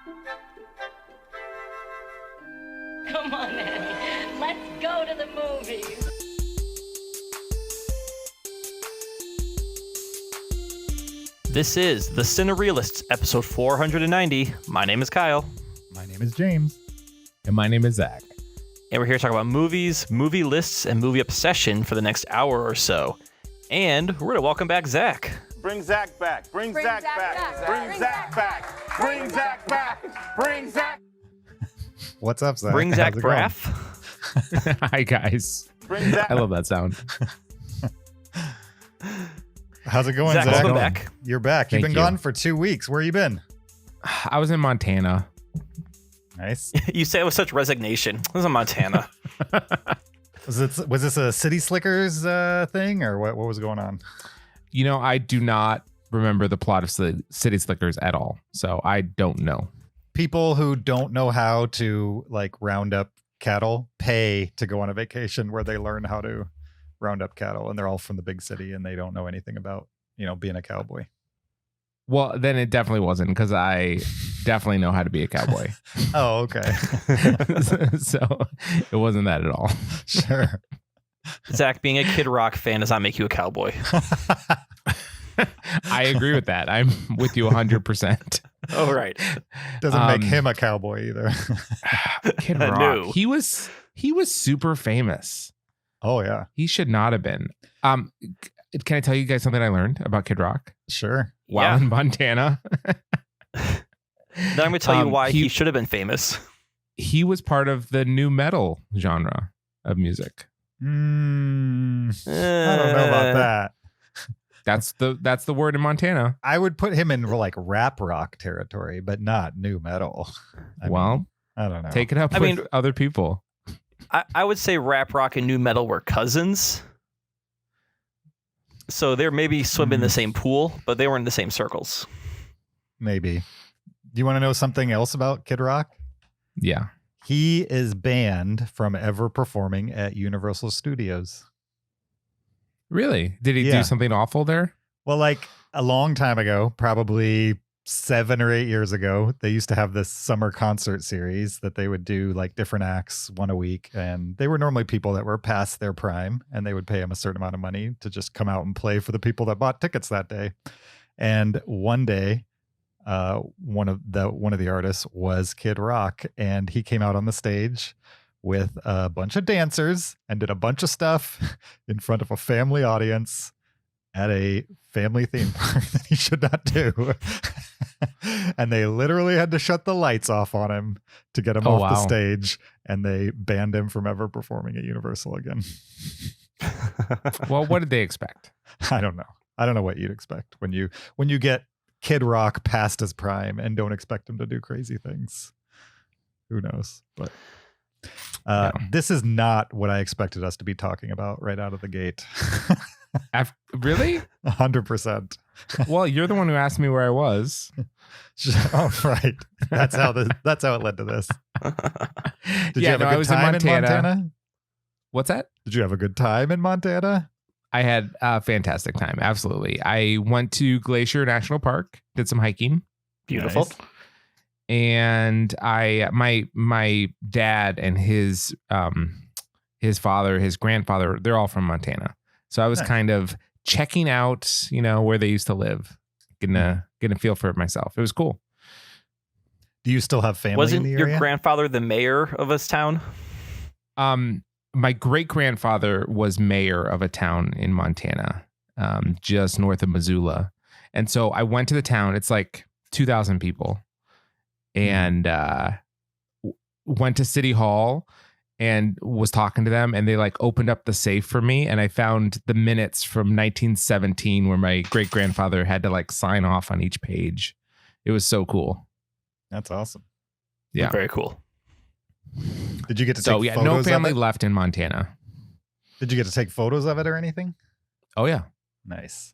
Come on, Annie. Let's go to the movies. This is the Cinereelists, episode 490. My name is Kyle. My name is James. And my name is Zach. And we're here to talk about movies, movie lists, and movie obsession for the next hour or so. And we're going to welcome back Zach. Bring Zach back. Bring Zach back. Bring Zach back. Bring Zach back. Bring Zach. What's up, Zach? Bring Zach How's it going? Braff. Hi, guys. Bring Zach. I love that sound. How's it going, Zach, Zach? welcome back. You're back. You've Thank been you. gone for 2 weeks. Where you been? I was in Montana. Nice. You say it with such resignation. This is in Montana. Was this a City Slickers thing, or what was going on? You know, I do not remember the plot of City Slickers at all, so I don't know. People who don't know how to like round up cattle pay to go on a vacation where they learn how to round up cattle, and they're all from the big city and they don't know anything about, being a cowboy. Well, then it definitely wasn't, because I definitely know how to be a cowboy. Oh, okay. So it wasn't that at all. Sure. Zach, being a Kid Rock fan does not make you a cowboy. I agree with that. I'm with you 100%. Oh, right. Doesn't make him a cowboy either. Kid Rock. No. He was super famous. Oh yeah. He should not have been. Can I tell you guys something I learned about Kid Rock Sure. while Yeah. in Montana? Then I'm going to tell you why he he- should have been famous. He was part of the new metal genre of music. I don't know about that. That's the word in Montana. I would put him in like rap rock territory, but not new metal. I don't know. Take it up I with mean- other people. I would say rap rock and new metal were cousins. So they're maybe swimming in the same pool, but they were in the same circles. Maybe. Do you want to know something else about Kid Rock? Yeah. He is banned from ever performing at Universal Studios. Really? Did he Yeah. do something awful there? Well, like a long time ago, probably 7 or 8 years ago, they used to have this summer concert series that they would do like different acts one a week. And they were normally people that were past their prime, and they would pay them a certain amount of money to just come out and play for the people that bought tickets that day. And one day, one of the artists was Kid Rock, and he came out on the stage with a bunch of dancers and did a bunch of stuff in front of a family audience at a family theme park that he should not do. And they literally had to shut the lights off on him to get him off the stage, and they banned him from ever performing at Universal again. Well, what did they expect? I don't know. I don't know what you'd expect when you get Kid Rock past his prime and don't expect him to do crazy things. Who knows? But this is not what I expected us to be talking about right out of the gate. Really? 100%. Well, you're the one who asked me where I was. Oh, right. That's how it led to this. Did you have a I good was time in Montana. What's that? Did you have a good time in Montana? I had a fantastic time. Absolutely. I went to Glacier National Park, did some hiking. Beautiful. Nice. And my dad and his father, his grandfather, they're all from Montana. So I was Nice. kind of checking out, where they used to live, getting a feel for it myself. It was cool. Do you still have family Wasn't in the your area? grandfather the mayor of this town? My great grandfather was mayor of a town in Montana, just north of Missoula. And so I went to the town. It's like 2,000 people, and went to City Hall and was talking to them, and they like opened up the safe for me, and I found the minutes from 1917 where my great grandfather had to like sign off on each page. It was so cool. That's awesome. Yeah. Very cool. Did you get to take So yeah, photos no family of it? left in Montana. Did you get to take photos of it or anything? Oh yeah. Nice.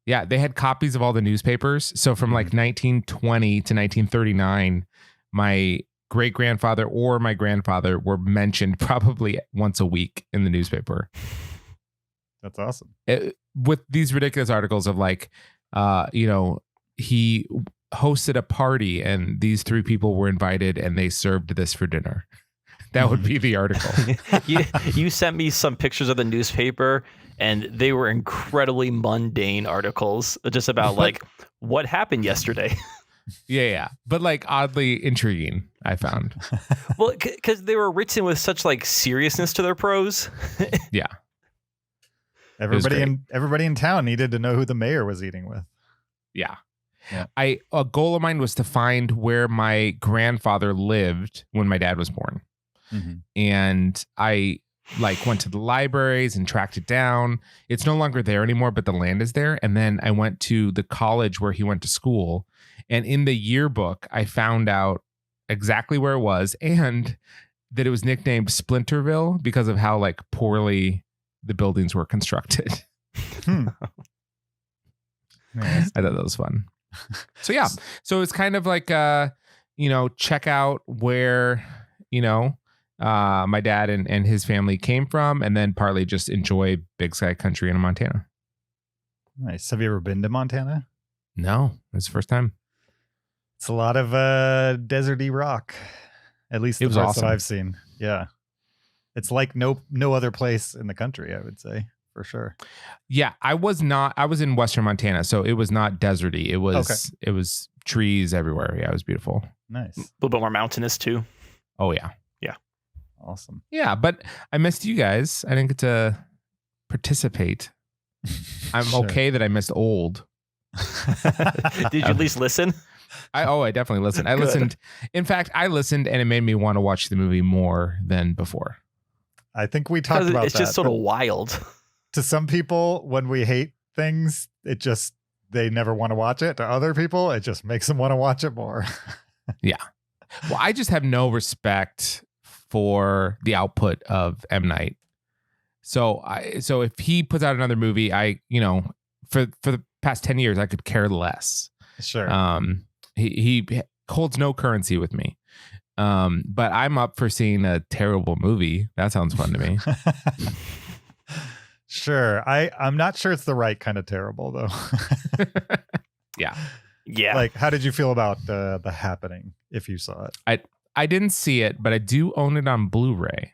Yeah, they had copies of all the newspapers. So from like 1920 to 1939, my great-grandfather or my grandfather were mentioned probably once a week in the newspaper. That's awesome. With these ridiculous articles of like, he hosted a party and these 3 people were invited and they served this for dinner. That would be the article. You sent me some pictures of the newspaper, and they were incredibly mundane articles just about like what happened yesterday. Yeah. But like oddly intriguing, I found. Well, because they were written with such like seriousness to their prose. Yeah. Everybody in town needed to know who the mayor was eating with. Yeah. Yeah. A goal of mine was to find where my grandfather lived when my dad was born. Mm-hmm. And I like went to the libraries and tracked it down. It's no longer there anymore, but the land is there. And then I went to the college where he went to school. And in the yearbook, I found out exactly where it was and that it was nicknamed Splinterville because of how like poorly the buildings were constructed. Nice. I thought that was fun. So yeah, so it's kind of like check out where my dad and his family came from, and then partly just enjoy Big Sky Country in Montana. Nice. Have you ever been to Montana? No, it's the first time. It's a lot of deserty rock. At least the was parts awesome. that I've seen. Yeah, it's like no other place in the country, I would say, for sure. Yeah, I was in Western Montana, so it was not deserty. It was trees everywhere. Yeah, it was beautiful. Nice. A little bit more mountainous too. Oh yeah. Awesome. Yeah, but I missed you guys. I didn't get to participate. I'm Sure. okay that I missed old. Did you at least listen? I definitely listened. I Good. listened. In fact, I listened and it made me want to watch the movie more than before. I think we talked Because about it's that. just sort of wild. To some people, when we hate things, they never want to watch it. To other people, it just makes them want to watch it more. Well, I just have no respect for the output of M. Night. So if he puts out another movie, for the past 10 years, I could care less. Sure. He holds no currency with me. But I'm up for seeing a terrible movie. That sounds fun to me. Sure. I'm not sure it's the right kind of terrible, though. Yeah. Yeah. Like, how did you feel about The Happening, if you saw it? I didn't see it, but I do own it on Blu-ray.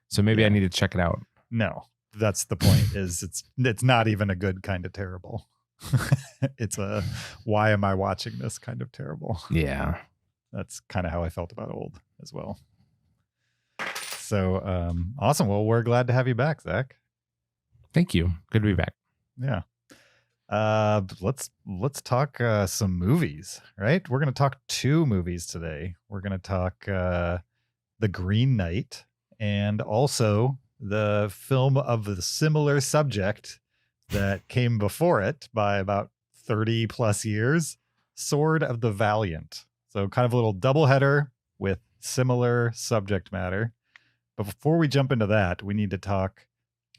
So maybe I need to check it out. No, that's the point. Is it's not even a good kind of terrible. It's a why am I watching this kind of terrible? Yeah. That's kind of how I felt about Old as well. So awesome. Well, we're glad to have you back, Zach. Thank you. Good to be back. Yeah. Let's talk some movies, right? We're going to talk 2 movies today. We're going to talk The Green Knight and also the film of the similar subject that came before it by about 30 plus years, Sword of the Valiant. So kind of a little doubleheader with similar subject matter. But before we jump into that, we need to talk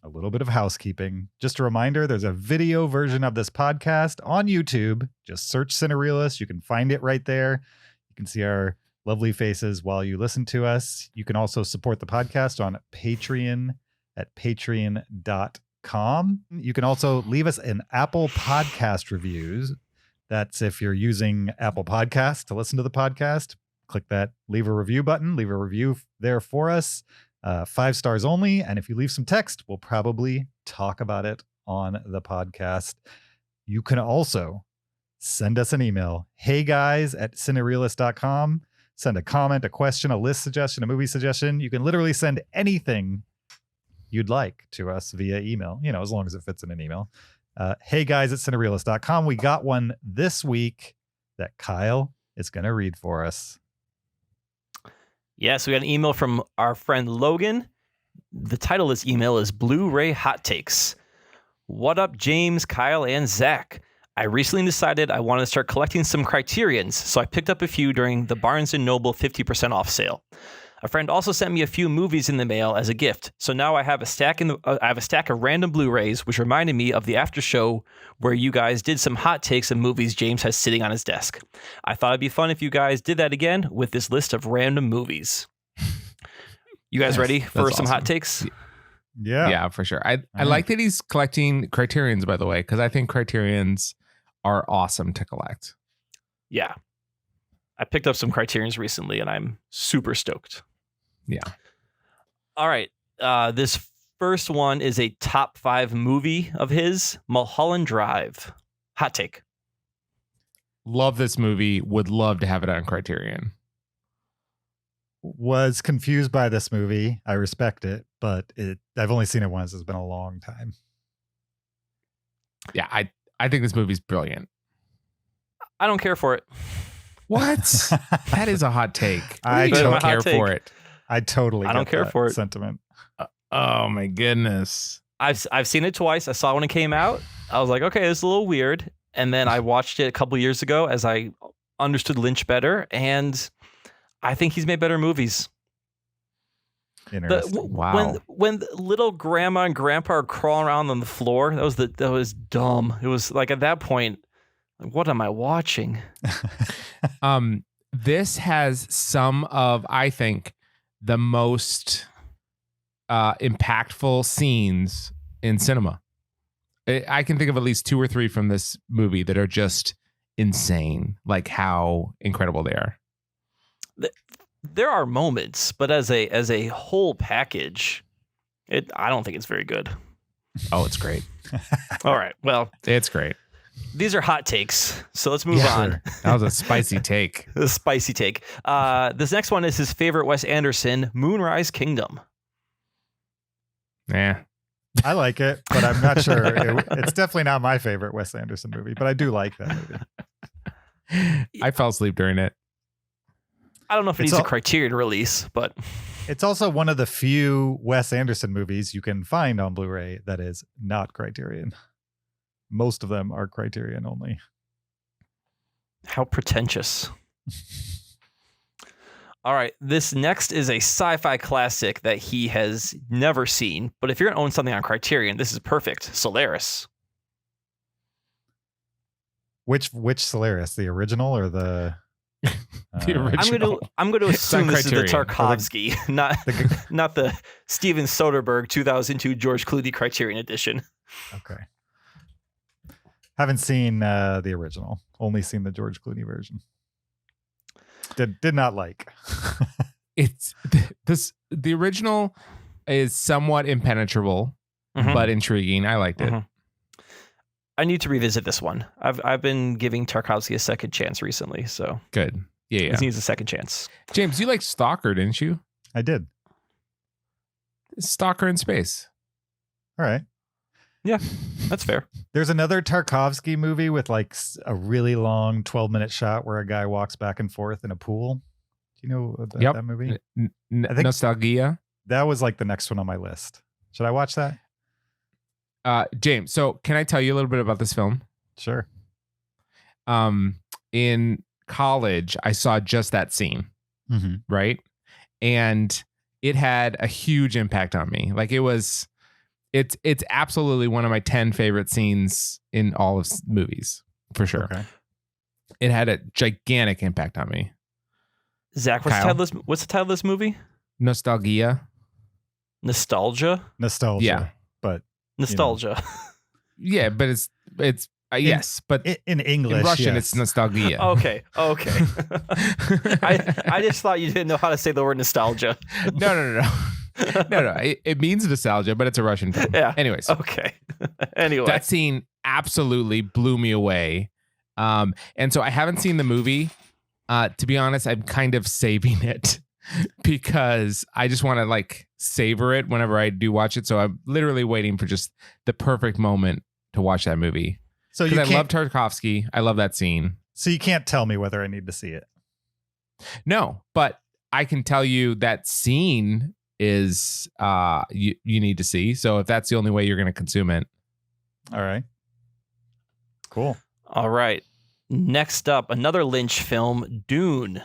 a little bit of housekeeping. Just a reminder, there's a video version of this podcast on YouTube. Just search Cinereelists. You can find it right there. You can see our lovely faces while you listen to us. You can also support the podcast on Patreon at patreon.com. You can also leave us an Apple Podcast reviews. That's if you're using Apple Podcasts to listen to the podcast. Click that leave a review button. Leave a review there for us. 5 stars only. And if you leave some text, we'll probably talk about it on the podcast. You can also send us an email, heyguys@cinereelists.com. Send a comment, a question, a list suggestion, a movie suggestion. You can literally send anything you'd like to us via email, as long as it fits in an email. heyguys@cinereelists.com. We got one this week that Kyle is going to read for us. Yes, we got an email from our friend Logan. The title of this email is Blu-ray Hot Takes. What up, James, Kyle, and Zach? I recently decided I wanted to start collecting some Criterions, so I picked up a few during the Barnes & Noble 50% off sale. A friend also sent me a few movies in the mail as a gift, so now I have a stack of random Blu-rays, which reminded me of the after show where you guys did some hot takes of movies James has sitting on his desk. I thought it'd be fun if you guys did that again with this list of random movies. You guys ready for some hot takes? Yeah, for sure. I like that he's collecting Criterions, by the way, because I think Criterions are awesome to collect. Yeah. I picked up some Criterions recently, and I'm super stoked. Yeah. All right. This first one is a top 5 movie of his, Mulholland Drive. Hot take. Love this movie. Would love to have it on Criterion. Was confused by this movie. I respect it, but I've only seen it once. It's been a long time. Yeah, I think this movie's brilliant. I don't care for it. What? That is a hot take. I You don't don't- care hot take. for it. I totally I don't get care that for it. sentiment. Oh my goodness. I've seen it twice. I saw it when it came out. I was like, okay, this is a little weird. And then I watched it a couple years ago as I understood Lynch better, and I think he's made better movies. Interesting. Wow. When little grandma and grandpa are crawling around on the floor, that was dumb. It was like, at that point, like, what am I watching? This has some of, I think, the most impactful scenes in cinema. I can think of at least 2 or 3 from this movie that are just insane, like how incredible they are. There are moments, but as a whole package, I don't think it's very good. Oh, it's great. All right, well, It's great. these are hot takes, so let's move on. That was a spicy take. The spicy take. This next one is his favorite Wes Anderson, Moonrise Kingdom. Yeah. I like it, but I'm not sure. It's definitely not my favorite Wes Anderson movie, but I do like that movie. I fell asleep during it. I don't know if it It's needs a all- Criterion release, but It's also one of the few Wes Anderson movies you can find on Blu-ray that is not Criterion. Most of them are Criterion only. how pretentious. All right, this next is a sci-fi classic that he has never seen, but if you're going to own something on Criterion, this is perfect. Solaris. Which Solaris, the original or the The original. I'm going to assume this is the Criterion. Tarkovsky, not the Steven Soderbergh 2002 George Clooney Criterion edition. Okay. Haven't seen the original. Only seen the George Clooney version. Did not like. It's the original is somewhat impenetrable, Mhm. but intriguing. I liked it. Mhm. I need to revisit this one. I've been giving Tarkovsky a second chance recently, so Good. Yeah. this needs a second chance. James, you like Stalker, didn't you? I did. Stalker in space. All right. Yeah, that's fair. There's another Tarkovsky movie with like a really long 12-minute shot where a guy walks back and forth in a pool. Do you know about Yep. that movie? I think- Nostalgia. That was like the next one on my list. Should I watch that? James, so can I tell you a little bit about this film? Sure. In college, I saw just that scene, Mm-hmm. right? And it had a huge impact on me. Like it's absolutely one of my 10 favorite scenes in all of movies, for sure. Okay. It had a gigantic impact on me. Zach, Kyle? what's the title of this movie? Nostalgia. Nostalgia? Nostalgia. Yeah. But Nostalgia. Yeah, but it's yes, but in English, in Russian yes. it's nostalgia. Okay. I just thought you didn't know how to say the word nostalgia. No. No. It means nostalgia, but it's a Russian film. Yeah. Anyways, Okay. Anyway. that scene absolutely blew me away. And so I haven't seen the movie. To be honest, I'm kind of saving it because I just want to like savor it whenever I do watch it. So I'm literally waiting for just the perfect moment to watch that movie. So you Because I love can't. Tarkovsky. I love that scene. So you can't tell me whether I need to see it. No, but I can tell you that scene is you need to see. So if that's the only way you're going to consume it. All right. Cool. All right. Next up, another Lynch film, Dune.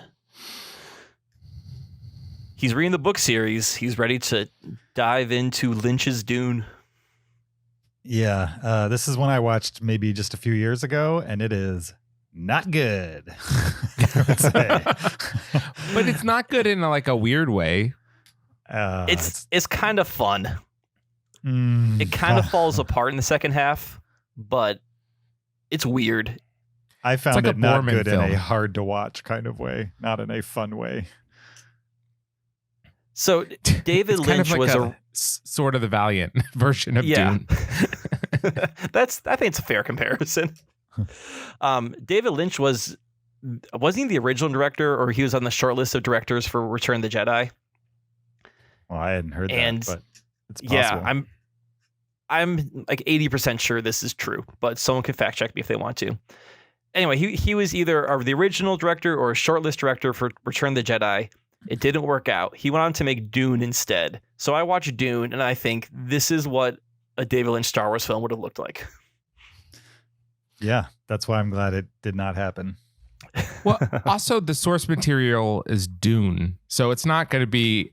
He's reading the book series. He's ready to dive into Lynch's Dune. Yeah. This is one I watched maybe just a few years ago, and it is not good. I would say. But it's not good in like a weird way. It's kind of fun. Mm, It kind of falls apart in the second half, but it's weird. I found like a it not Borman good film. in a hard to watch kind of way, not in a fun way. So David It's kind Lynch of like was sort of the Valiant version of Yeah. Dune. I think it's a fair comparison. David Lynch wasn't he the original director, or he was on the short list of directors for Return of the Jedi? Well, I hadn't heard And that, but it's possible. Yeah, I'm like 80% sure this is true, but someone can fact check me if they want to. Anyway, he was either the original director or a shortlist director for Return of the Jedi. It didn't work out. He went on to make Dune instead. So I watched Dune, and I think this is what a David Lynch Star Wars film would have looked like. Yeah, that's why I'm glad it did not happen. Well, also the source material is Dune, so it's not going to be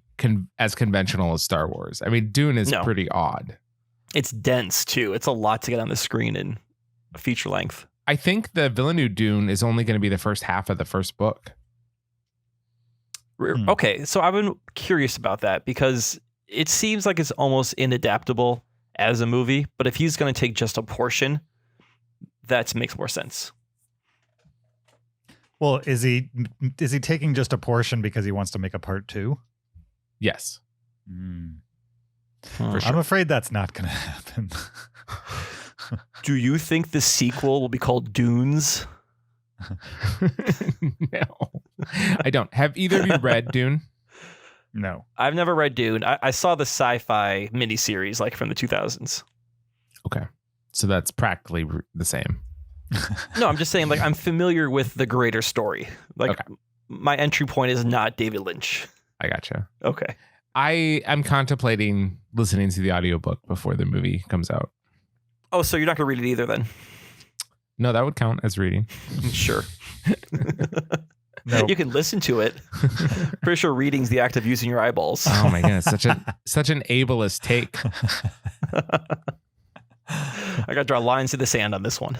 as conventional as Star Wars. I mean, Dune is No. pretty odd. It's dense, too. It's a lot to get on the screen in a feature length. I think the Villeneuve Dune is only going to be the first half of the first book. Okay, so I've been curious about that because it seems like it's almost inadaptable as a movie, but if he's going to take just a portion, that makes more sense. Well, is he taking just a portion because he wants to make a part 2? Yes. For I'm afraid that's not going to happen. Do you think the sequel will be called Dunes? No, I don't. Have either of you read Dune? No. I've never read Dune. I saw the sci-fi miniseries like from the 2000s. Okay. So that's practically the same. No, I'm just saying, like, I'm familiar with the greater story. Like, Okay. My entry point is not David Lynch. I gotcha. Okay. I am contemplating listening to the audiobook before the movie comes out. Oh, so you're not going to read it either then? No, that would count as reading. Sure. No. You can listen to it. Pretty sure reading's the act of using your eyeballs. Oh my goodness, such an ableist take. I got to draw lines to the sand on this one.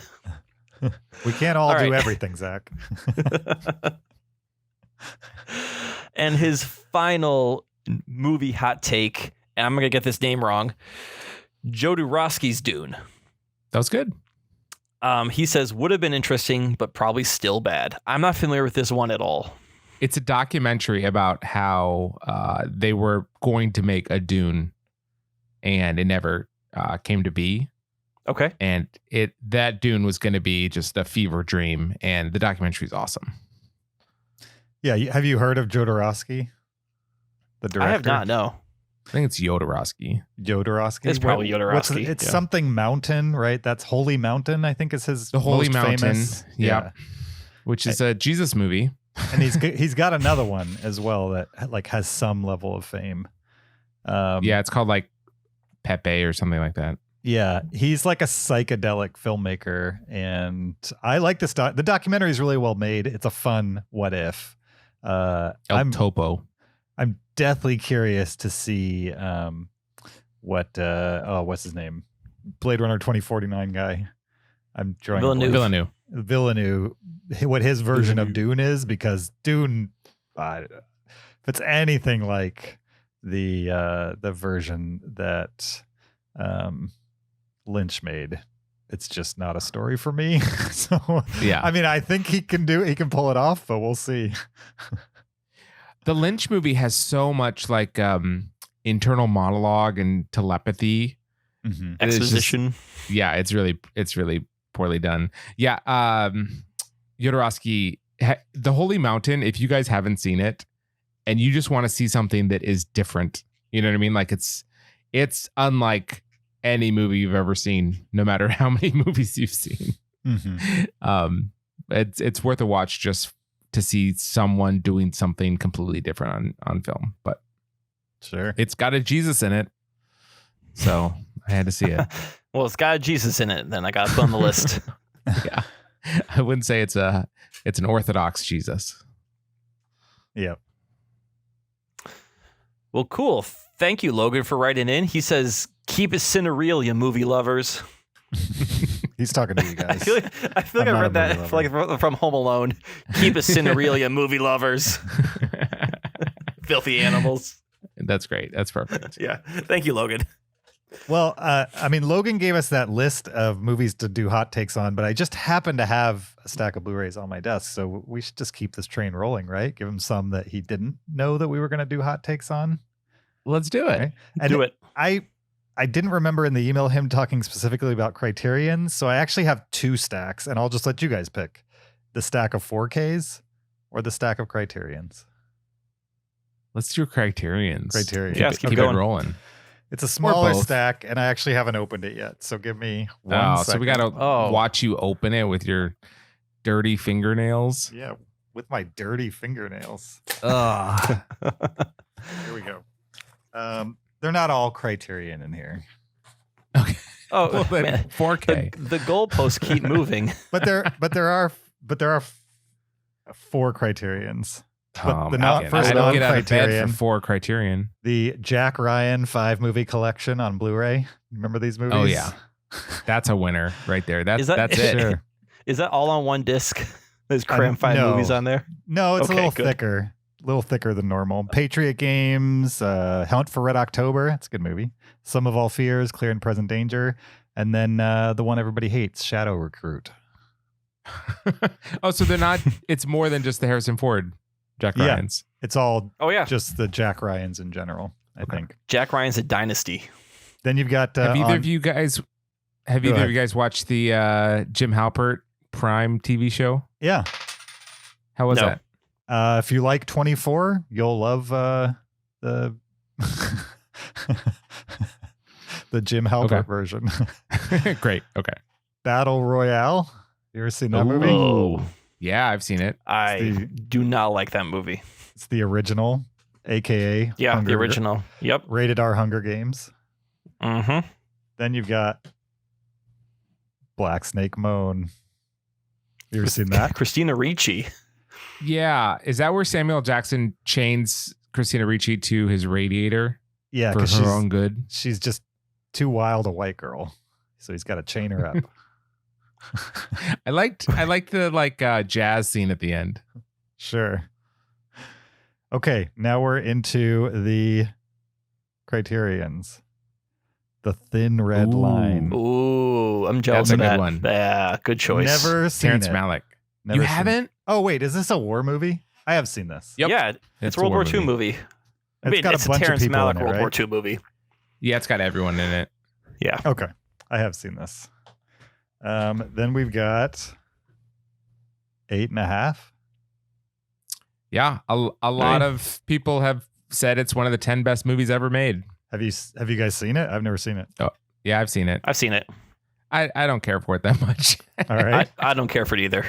We can't all All do right. everything, Zach. And his final movie hot take, and I'm going to get this name wrong, Jodorowsky's Dune. That was good. He says, would have been interesting, but probably still bad. I'm not familiar with this one at all. It's a documentary about how they were going to make a Dune, and it never came to be. Okay. And that Dune was going to be just a fever dream, and the documentary is awesome. Yeah, have you heard of Jodorowsky? The director? I have not, no. I think it's Jodorowsky. Jodorowsky? It's probably Jodorowsky, It's yeah. something mountain, right? That's Holy Mountain, I think is his The Holy most Mountain, famous. yep. Which is a Jesus movie. And he's got another one as well that like has some level of fame. Yeah, it's called like Pepe or something like that. Yeah, he's like a psychedelic filmmaker, and I like this. The documentary is really well made. It's a fun what if. El Topo. I'm deathly curious to see what's his name, Blade Runner 2049 guy. I'm drawing a blank. Villeneuve, what his version of Dune is, because Dune, if it's anything like the version that Lynch made, it's just not a story for me. So Yeah. I mean, I think he can pull it off, but we'll see. The Lynch movie has so much like internal monologue and telepathy. Mm-hmm. And it's just- Exposition. yeah, it's really poorly done. Yeah, Jodorowsky, The Holy Mountain, if you guys haven't seen it and you just want to see something that is different, you know what I mean? Like it's unlike any movie you've ever seen, no matter how many movies you've seen. Mm-hmm. It's worth a watch just to see someone doing something completely different on film. But Sure. it's got a Jesus in it, so I had to see it. Well, it's got Jesus in it, then I got to put on the list. Yeah, I wouldn't say it's an Orthodox Jesus. Yep. Well, cool. Thank you, Logan, for writing in. He says, keep it Cinereal, you movie lovers. He's talking to you I guys. feel like I'm I not a read that movie like from Home Alone. Keep it Cinereal, you movie lovers. Filthy animals. That's great. That's perfect. Yeah. Thank you, Logan. Well, I mean, Logan gave us that list of movies to do hot takes on, but I just happen to have a stack of Blu-rays on my desk, so we should just keep this train rolling, right? Give him some that he didn't know that we were going to do hot takes on. Let's do it. Right? And Do it. I didn't remember in the email him talking specifically about Criterion, so I actually have 2 stacks, and I'll just let you guys pick the stack of 4Ks or the stack of Criterions. Let's do Criterions. Criterion. Yeah, Keep keep it going. rolling. It's a smaller both. stack, and I actually haven't opened it yet. So give me one Oh, second. so we got to Oh. watch you open it with your dirty fingernails. Yeah, with my dirty fingernails. Ugh. Here we go. They're not all Criterion in here, Okay. Oh, Well, then man. 4K. The goalposts keep moving. but there are 4 Criterions. But the I first don't get out of bed non-Criterion, for 4 Criterion. the Jack Ryan 5-movie collection on Blu-ray. Remember these movies? Oh, yeah. That's a winner right there. That's it. Sure. Is that all on one disc? There's cram 5 no. movies on there. No, it's Okay, a little good. thicker. A little thicker than normal. Patriot Games, Hunt for Red October. That's a good movie. Sum of All Fears, Clear and Present Danger. And then the one everybody hates, Shadow Recruit. Oh, so they're not, it's more than just the Harrison Ford Jack Yeah. Ryans. It's all Oh yeah, just the Jack Ryans in general, I think. Jack Ryan's a dynasty. Then you've got Have either on- of you guys Go ahead. watched the Jim Halpert Prime TV show? Yeah. How was No. that? If you like 24, you'll love the the Jim Halpert Okay. version. Great. Okay. Battle Royale. You ever seen that movie? Oh, Yeah, I've seen it. I the- do not like that movie. It's the original, aka Yeah, Hunger, the original. Yep. rated R Hunger Games. Mm-hmm. Then you've got Black Snake Moan. You ever seen that? Christina Ricci. Yeah. Is that where Samuel Jackson chains Christina Ricci to his radiator Yeah, for because her own good? she's just too wild a white girl, so he's got to chain her up. I liked the jazz scene at the end. Sure. Okay, now we're into the Criterions. The Thin Red Ooh. Line. Ooh, I'm jealous That's a of good that. one. Yeah, good choice. Never seen Terrence it. Malick. Never You seen it. haven't? Oh wait, is this a war movie? I have seen this. Yep. Yeah, it's a World War war II movie. I mean, got it's a bunch Terrence of people Malick in it, World right? War II movie. Yeah, it's got everyone in it. Yeah. Okay, I have seen this. Then we've got 8.5. Yeah, a lot of people have said it's one of the 10 best movies ever made. Have you guys seen it? I've never seen it. Yeah, I've seen it. I've seen it. I don't care for it that much. All right. I don't care for it either.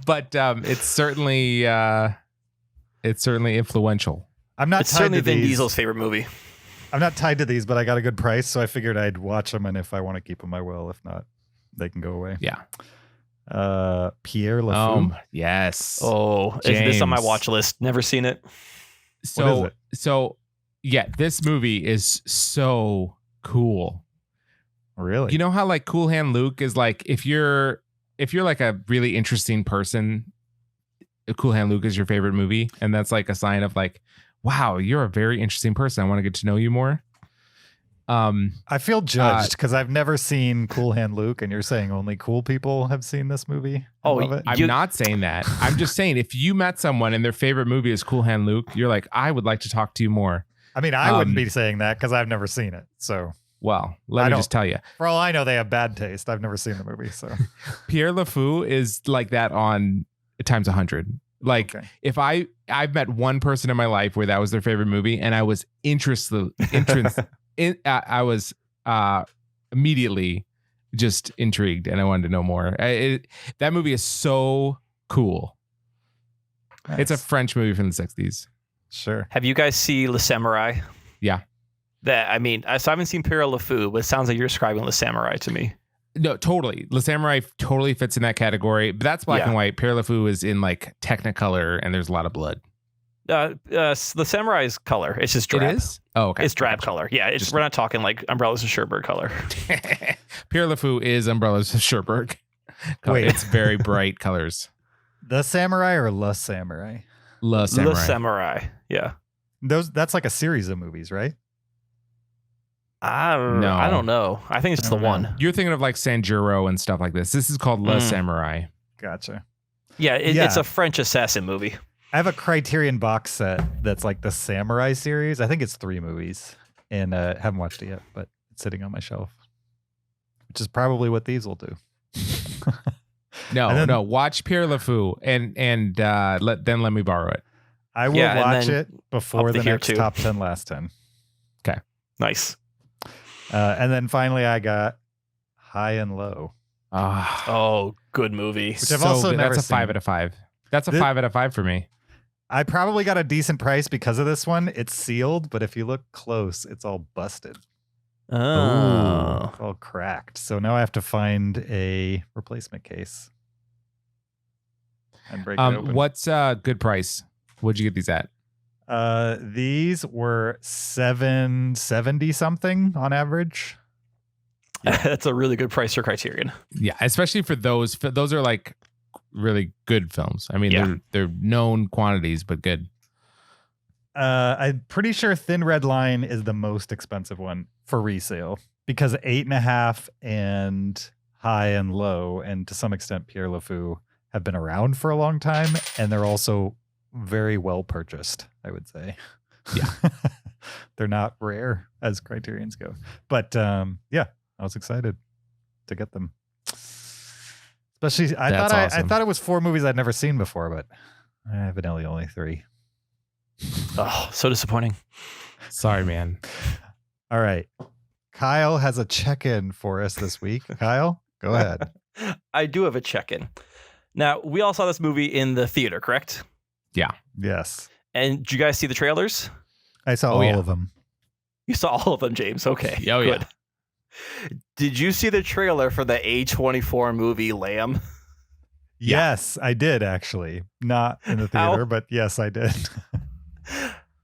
But it's certainly influential. I'm not It's tied certainly to Vin these. Diesel's favorite movie. I'm not tied to these, but I got a good price, so I figured I'd watch them, and if I want to keep them, I will. If not, they can go away. Yeah. Pierre LaFou. Yes. Oh, is this on my James. watch list? Never seen it. So is yeah, this movie is so cool. Really? You know how like Cool Hand Luke is like if you're like a really interesting person, Cool Hand Luke is your favorite movie, and that's like a sign of like, wow, you're a very interesting person. I want to get to know you more. I feel judged because I've never seen Cool Hand Luke, and you're saying only cool people have seen this movie. I Oh, love it. I'm not saying that. I'm just saying if you met someone and their favorite movie is Cool Hand Luke, you're like, I would like to talk to you more. I mean, I wouldn't be saying that because I've never seen it. So Well, I let me don't- just tell you, for all I know, they have bad taste. I've never seen the movie. So Pierre LaFou is like that on times 100. Like okay. if I've met one person in my life where that was their favorite movie, and I was I was immediately just intrigued, and I wanted to know more. That movie is so cool. It's a Nice. French movie from the 60s. Sure. Have you guys seen Le Samurai? Yeah. So I haven't seen Pierre LaFou, but it sounds like you're describing Le Samurai to me. No, totally. Le Samurai totally fits in that category, but that's black Yeah. and white. Pierre LaFou is in like Technicolor, and there's a lot of blood. The Samurai's color. It's just drab. It is? Oh, okay. It's drab color. Yeah, we're not talking like Umbrellas and Cherbourg color. Pierre LaFou is Umbrellas of Cherbourg. Wait. It's very bright colors. The Samurai or La Samurai? Le Samurai. Le Samurai. Yeah. That's like a series of movies, right? No. I don't know. I think it's the one. You're thinking of like Sanjuro and stuff like this. This is called Le Samurai. Gotcha. Yeah, it's a French assassin movie. I have a Criterion box set that's like the Samurai series. I think it's 3 movies, and haven't watched it yet, but it's sitting on my shelf, which is probably what these will do. No. Watch Pierre LeFou and let me borrow it. I will watch it before the next top 10, last 10. Okay, nice. And then finally, I got High and Low. Oh, good movie. Which I've also never That's a 5 out of 5. That's a 5 out of 5 for me. I probably got a decent price because of this one. It's sealed, but if you look close, it's all busted. Oh. It's all cracked. So now I have to find a replacement case and break it open. What's a good price? What'd you get these at? These were $770 something on average. That's a really good price for Criterion. Yeah, especially for those. Those are like really good films. I mean, they're known quantities, but good. I'm pretty sure Thin Red Line is the most expensive one for resale because 8.5 and High and Low, and to some extent Pierre LeFou, have been around for a long time, and they're also very well purchased, I would say. Yeah. They're not rare as Criterions go. But I was excited to get them. Especially, I thought it was 4 movies I'd never seen before, but evidently only 3. Oh, so disappointing. Sorry, man. All right. Kyle has a check-in for us this week. Kyle, go ahead. I do have a check-in. Now, we all saw this movie in the theater, correct? Yeah. Yes. And did you guys see the trailers? I saw all of them. You saw all of them, James. Okay. Oh, good. Did you see the trailer for the A24 movie Lamb? Yes, I did actually. Not in the theater, but yes, I did.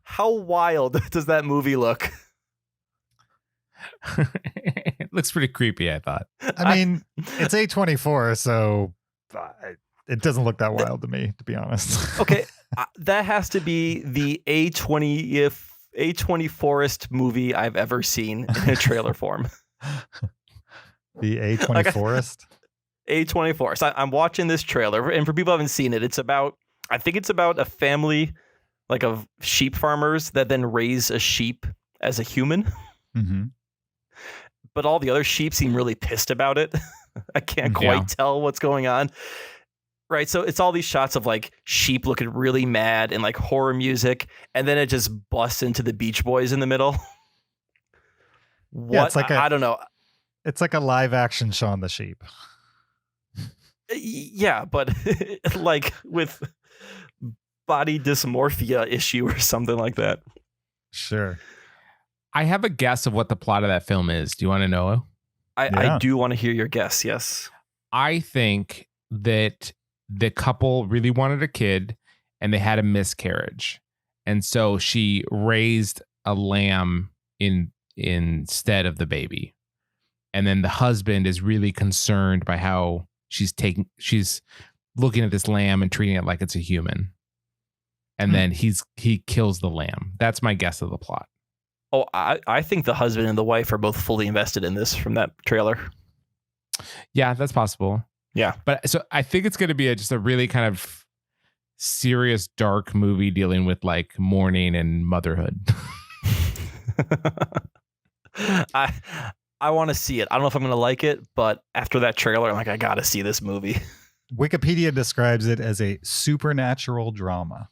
How wild does that movie look? It looks pretty creepy, I thought. I mean, it's A24, so it doesn't look that wild to me, to be honest. Okay, that has to be the A24est movie I've ever seen in a trailer form. The A24est? A24. So I'm watching this trailer, and for people who haven't seen it, I think it's about a family like of sheep farmers that then raise a sheep as a human. Mm-hmm. But all the other sheep seem really pissed about it. I can't quite tell what's going on. Right. So it's all these shots of like sheep looking really mad and like horror music. And then it just busts into the Beach Boys in the middle. What? Yeah, it's like I don't know. It's like a live action Shaun the Sheep. Yeah, but like with body dysmorphia issue or something like that. Sure. I have a guess of what the plot of that film is. Do you want to know? I do want to hear your guess. Yes. I think that the couple really wanted a kid and they had a miscarriage. And so she raised a lamb instead of the baby. And then the husband is really concerned by how she's looking at this lamb and treating it like it's a human. And then he kills the lamb. That's my guess of the plot. Oh, I think the husband and the wife are both fully invested in this from that trailer. Yeah, that's possible. Yeah. But so I think it's going to be just a really kind of serious, dark movie dealing with like mourning and motherhood. I want to see it. I don't know if I'm going to like it, but after that trailer, I'm like, I got to see this movie. Wikipedia describes it as a supernatural drama.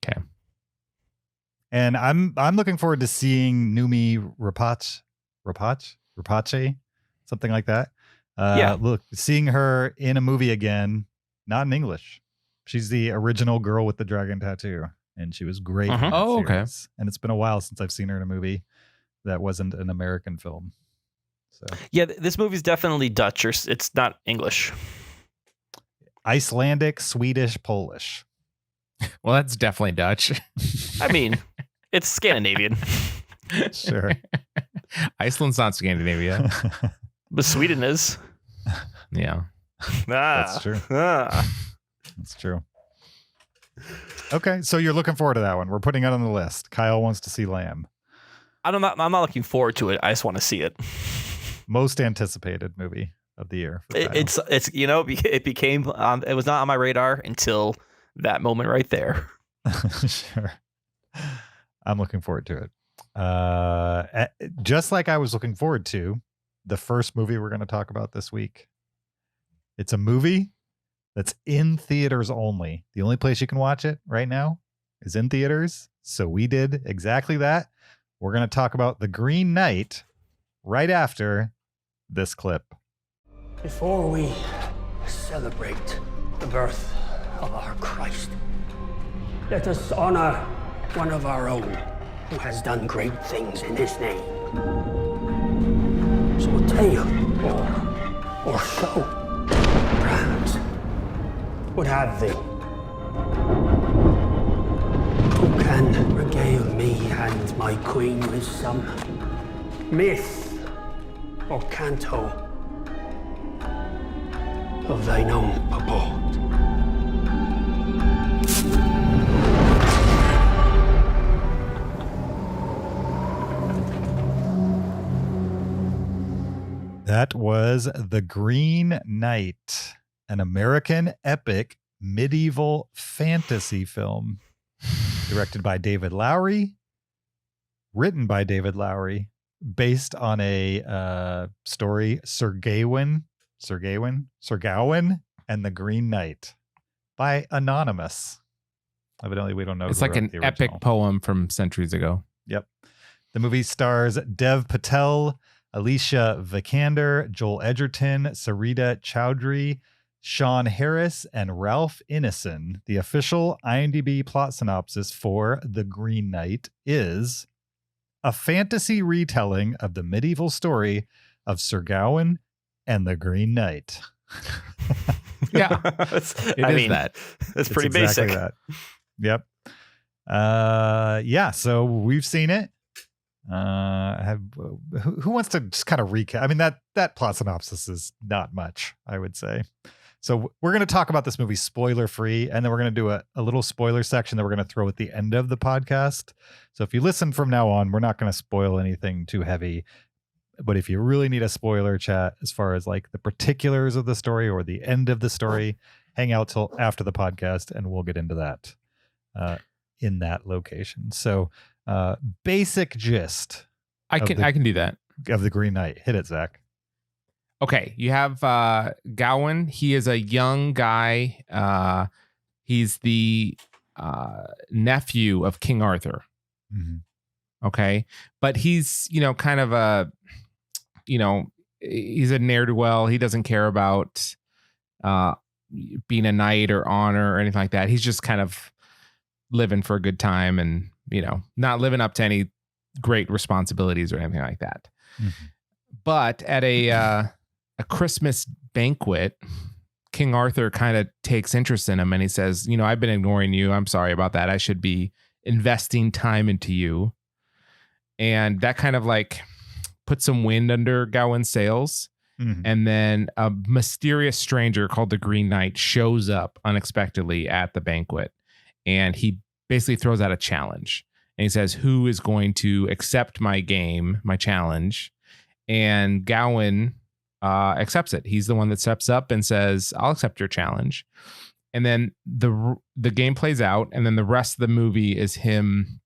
Okay. And I'm looking forward to seeing Numi Rapace, something like that. Look, seeing her in a movie again, not in English. She's the original girl with the dragon tattoo, and she was great. Uh-huh. In that Oh, okay. series. And it's been a while since I've seen her in a movie that wasn't an American film. So yeah, this movie's definitely Dutch, or it's not English. Icelandic, Swedish, Polish. Well, that's definitely Dutch. I mean, it's Scandinavian. Sure. Iceland's not Scandinavia. But Sweden is. Yeah. That's true. That's true. Okay, so you're looking forward to that one. We're putting it on the list. Kyle wants to see Lamb. I'm not looking forward to it. I just want to see it. Most anticipated movie of the year. It's it became it was not on my radar until that moment right there. Sure. I'm looking forward to it. Just like I was looking forward to the first movie we're going to talk about this week. It's a movie that's in theaters only. The only place you can watch it right now is in theaters. So we did exactly that. We're going to talk about The Green Knight right after this clip. Before we celebrate the birth of our Christ, let us honor one of our own who has done great things in his name. So a tale or show, perhaps, would have thee. Who can regale me and my queen with some myth or canto of thine own purport? That was The Green Knight, an American epic medieval fantasy film directed by David Lowery, written by David Lowery, based on a story, Sir Gawain and the Green Knight by Anonymous. Evidently, we don't know. It's who like wrote an the epic original. poem from centuries ago. Yep. The movie stars Dev Patel, Alicia Vikander, Joel Edgerton, Sarita Chowdhury, Sean Harris, and Ralph Ineson. The official IMDb plot synopsis for The Green Knight is a fantasy retelling of the medieval story of Sir Gawain and the Green Knight. Yeah, That's It's pretty exactly basic. that. Yep. Yeah, so we've seen it. Who wants to just kind of recap? I mean, that plot synopsis is not much, I would say. So we're going to talk about this movie spoiler free, and then we're going to do a little spoiler section that we're going to throw at the end of the podcast. So if you listen from now on, we're not going to spoil anything too heavy. But if you really need a spoiler chat as far as like the particulars of the story or the end of the story, hang out till after the podcast, and we'll get into that in that location. So basic gist. I can do that. Of The Green Knight. Hit it, Zach. Okay, you have Gawain. He is a young guy. He's the nephew of King Arthur. Mm-hmm. Okay, but he's kind of a he's a ne'er-do-well. He doesn't care about being a knight or honor or anything like that. He's just kind of living for a good time and not living up to any great responsibilities or anything like that. Mm-hmm. But at a Christmas banquet, King Arthur kind of takes interest in him and he says, I've been ignoring you. I'm sorry about that. I should be investing time into you. And that kind of like put some wind under Gawain's sails. Mm-hmm. And then a mysterious stranger called the Green Knight shows up unexpectedly at the banquet. And he basically throws out a challenge. And he says, who is going to accept my game, my challenge? And Gawain accepts it. He's the one that steps up and says, I'll accept your challenge. And then the game plays out. And then the rest of the movie is him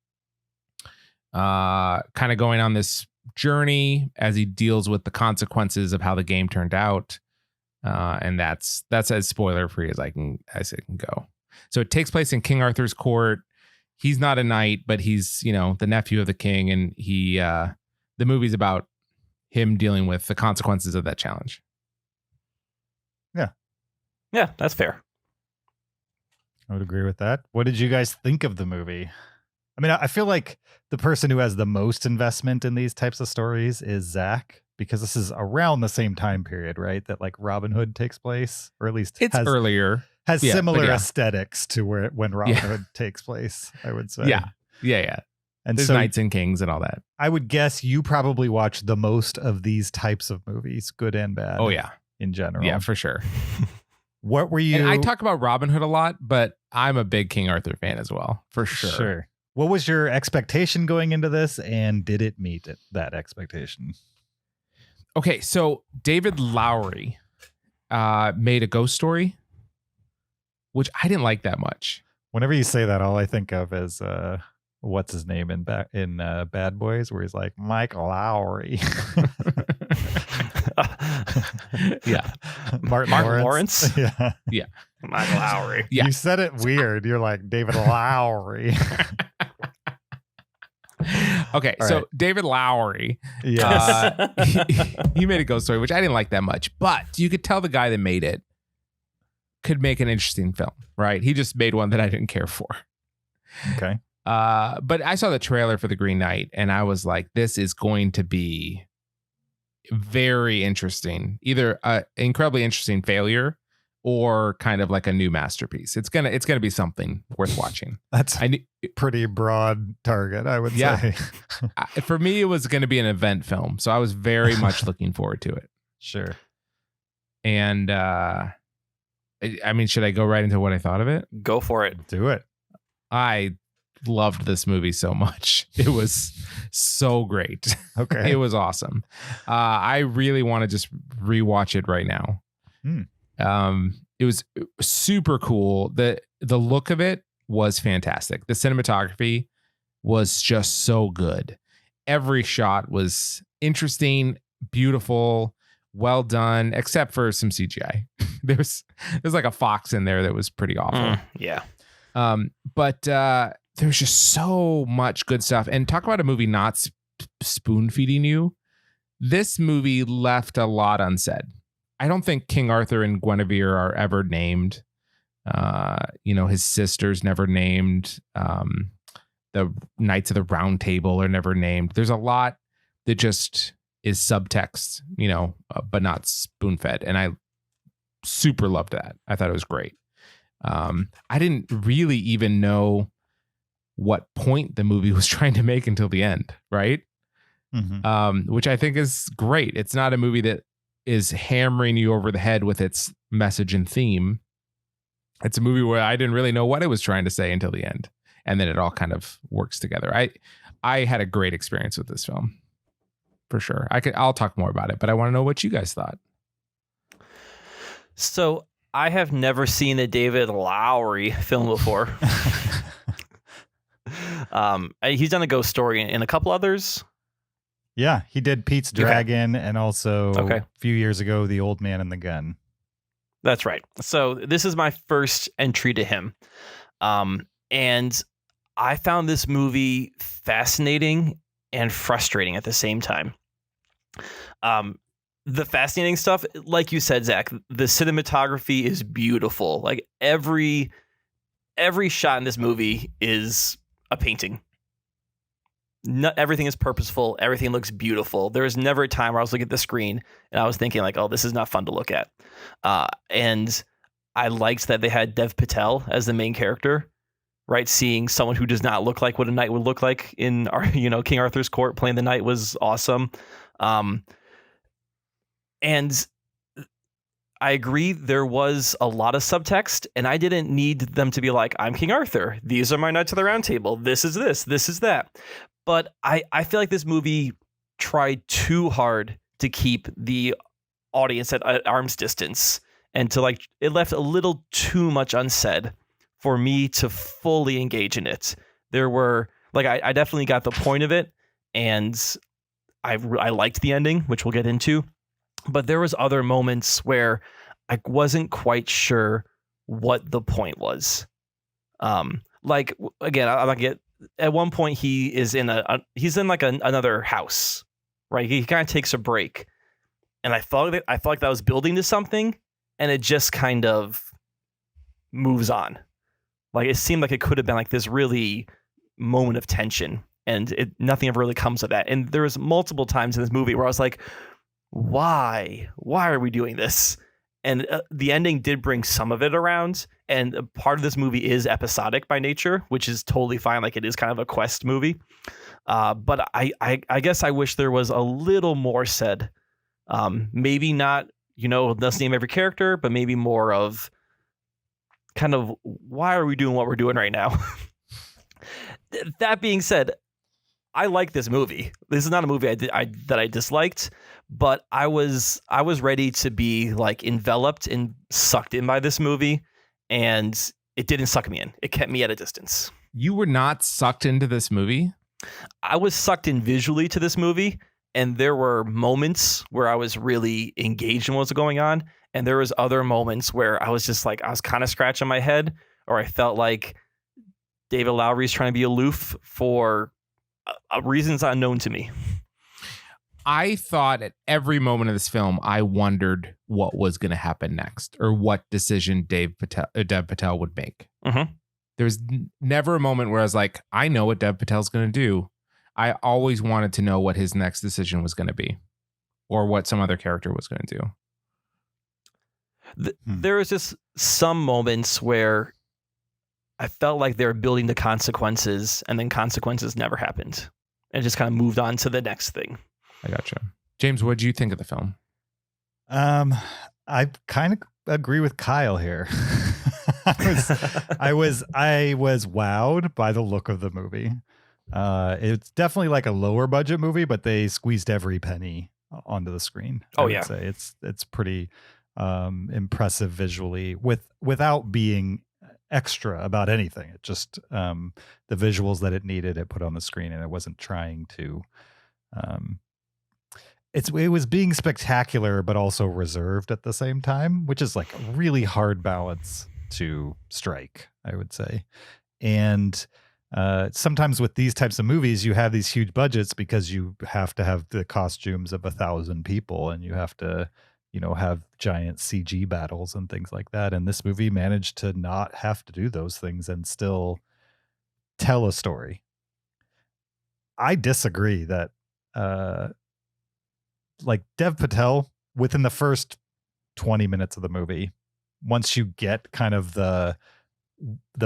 kind of going on this journey as he deals with the consequences of how the game turned out. And that's as spoiler free as it can go. So it takes place in King Arthur's court. He's not a knight, but he's, the nephew of the king. And the movie's about him dealing with the consequences of that challenge. Yeah, that's fair. I would agree with that. What did you guys think of the movie? I mean, I feel like the person who has the most investment in these types of stories is Zach, because this is around the same time period, right? That like Robin Hood takes place, or at least It's earlier. Has Yeah, similar but aesthetics to when Robin Hood takes place, I would say. Yeah. And There's so knights and kings and all that. I would guess you probably watch the most of these types of movies, good and bad. Oh, yeah. In general. Yeah, for sure. What were you? And I talk about Robin Hood a lot, but I'm a big King Arthur fan as well, for sure. Sure. What was your expectation going into this, and did it meet that expectation? Okay, so David Lowery made a ghost story, which I didn't like that much. Whenever you say that, all I think of is what's his name in Bad Boys, where he's like Mike Lowry. Yeah, Martin Lawrence. Yeah, yeah, Mike Lowry. Yeah. You said it weird. You're like David Lowry. Okay, All so right. David Lowery, Yes. he made a ghost story, which I didn't like that much, but you could tell the guy that made it could make an interesting film, right? He just made one that I didn't care for. Okay. But I saw the trailer for The Green Knight, and I was like, this is going to be very interesting, either an incredibly interesting failure or kind of like a new masterpiece. It's gonna be something worth watching. That's pretty broad target, I would say. For me, it was going to be an event film, so I was very much looking forward to it. Sure. And I mean, should I go right into what I thought of it? Go for it. Do it. I loved this movie so much. It was so great. Okay. It was awesome. I really want to just rewatch it right now. It was super cool. The look of it was fantastic. The cinematography was just so good. Every shot was interesting, beautiful, well done, except for some CGI. There's like a fox in there that was pretty awful. Yeah. But there's just so much good stuff. And talk about a movie not spoon feeding you. This movie left a lot unsaid. I don't think King Arthur and Guinevere are ever named. His sister's never named. The Knights of the Round Table are never named. There's a lot that just is subtext, but not spoon fed. And I super loved that. I thought it was great. I didn't really even know what point the movie was trying to make until the end, right? Mm-hmm. Which I think is great. It's not a movie that is hammering you over the head with its message and theme. It's a movie where I didn't really know what it was trying to say until the end. And then it all kind of works together. I had a great experience with this film, for sure. I'll talk more about it, but I want to know what you guys thought. So I have never seen a David Lowery film before. He's done a ghost story and a couple others. Yeah, he did Pete's Dragon and also a few years ago, The Old Man and the Gun. That's right. So this is my first entry to him. And I found this movie fascinating and frustrating at the same time. The fascinating stuff, like you said, Zach, the cinematography is beautiful. Like every shot in this movie is a painting. Everything is purposeful. Everything looks beautiful. There was never a time where I was looking at the screen and I was thinking like, oh, this is not fun to look at. And I liked that they had Dev Patel as the main character, right? Seeing someone who does not look like what a knight would look like in our, King Arthur's court playing the knight was awesome. And I agree there was a lot of subtext, and I didn't need them to be like, I'm King Arthur. These are my Knights of the Round Table. This is this. This is that. But I feel like this movie tried too hard to keep the audience at arm's distance, and it left a little too much unsaid for me to fully engage in it. There were I definitely got the point of it, and I liked the ending, which we'll get into. But there was other moments where I wasn't quite sure what the point was. Again, I'm not get. At one point, he is in another house, right? He kind of takes a break, and I felt like that was building to something, and it just kind of moves on. Like it seemed like it could have been like this really moment of tension, and nothing ever really comes of that. And there was multiple times in this movie where I was like, why are we doing this? And the ending did bring some of it around. And part of this movie is episodic by nature, which is totally fine. Like it is kind of a quest movie. But I guess I wish there was a little more said. Maybe not, let's name every character, but maybe more of kind of why are we doing what we're doing right now? That being said, I like this movie. This is not a movie that I disliked, but I was ready to be like enveloped and sucked in by this movie, and it didn't suck me in. It kept me at a distance. You were not sucked into this movie? I was sucked in visually to this movie, and there were moments where I was really engaged in what's going on, and there was other moments where I was just like, I was kind of scratching my head, or I felt like David Lowery's trying to be aloof for reasons unknown to me. I thought at every moment of this film, I wondered what was going to happen next, or what decision Dev Patel would make. Mm-hmm. There was never a moment where I was like, I know what Dev Patel's going to do. I always wanted to know what his next decision was going to be, or what some other character was going to do. There was just some moments where I felt like they were building the consequences, and then consequences never happened, and just kind of moved on to the next thing. I gotcha. James, what did you think of the film? I kind of agree with Kyle here. I was wowed by the look of the movie. It's definitely like a lower budget movie, but they squeezed every penny onto the screen. I would say it's pretty impressive visually without being extra about anything. It just the visuals that it needed, it put on the screen, and it wasn't trying to. It was being spectacular, but also reserved at the same time, which is like a really hard balance to strike, I would say. And sometimes with these types of movies, you have these huge budgets because you have to have the costumes of 1,000 people, and you have to, have giant CG battles and things like that. And this movie managed to not have to do those things and still tell a story. I disagree that, like Dev Patel, within the first 20 minutes of the movie, once you get kind of the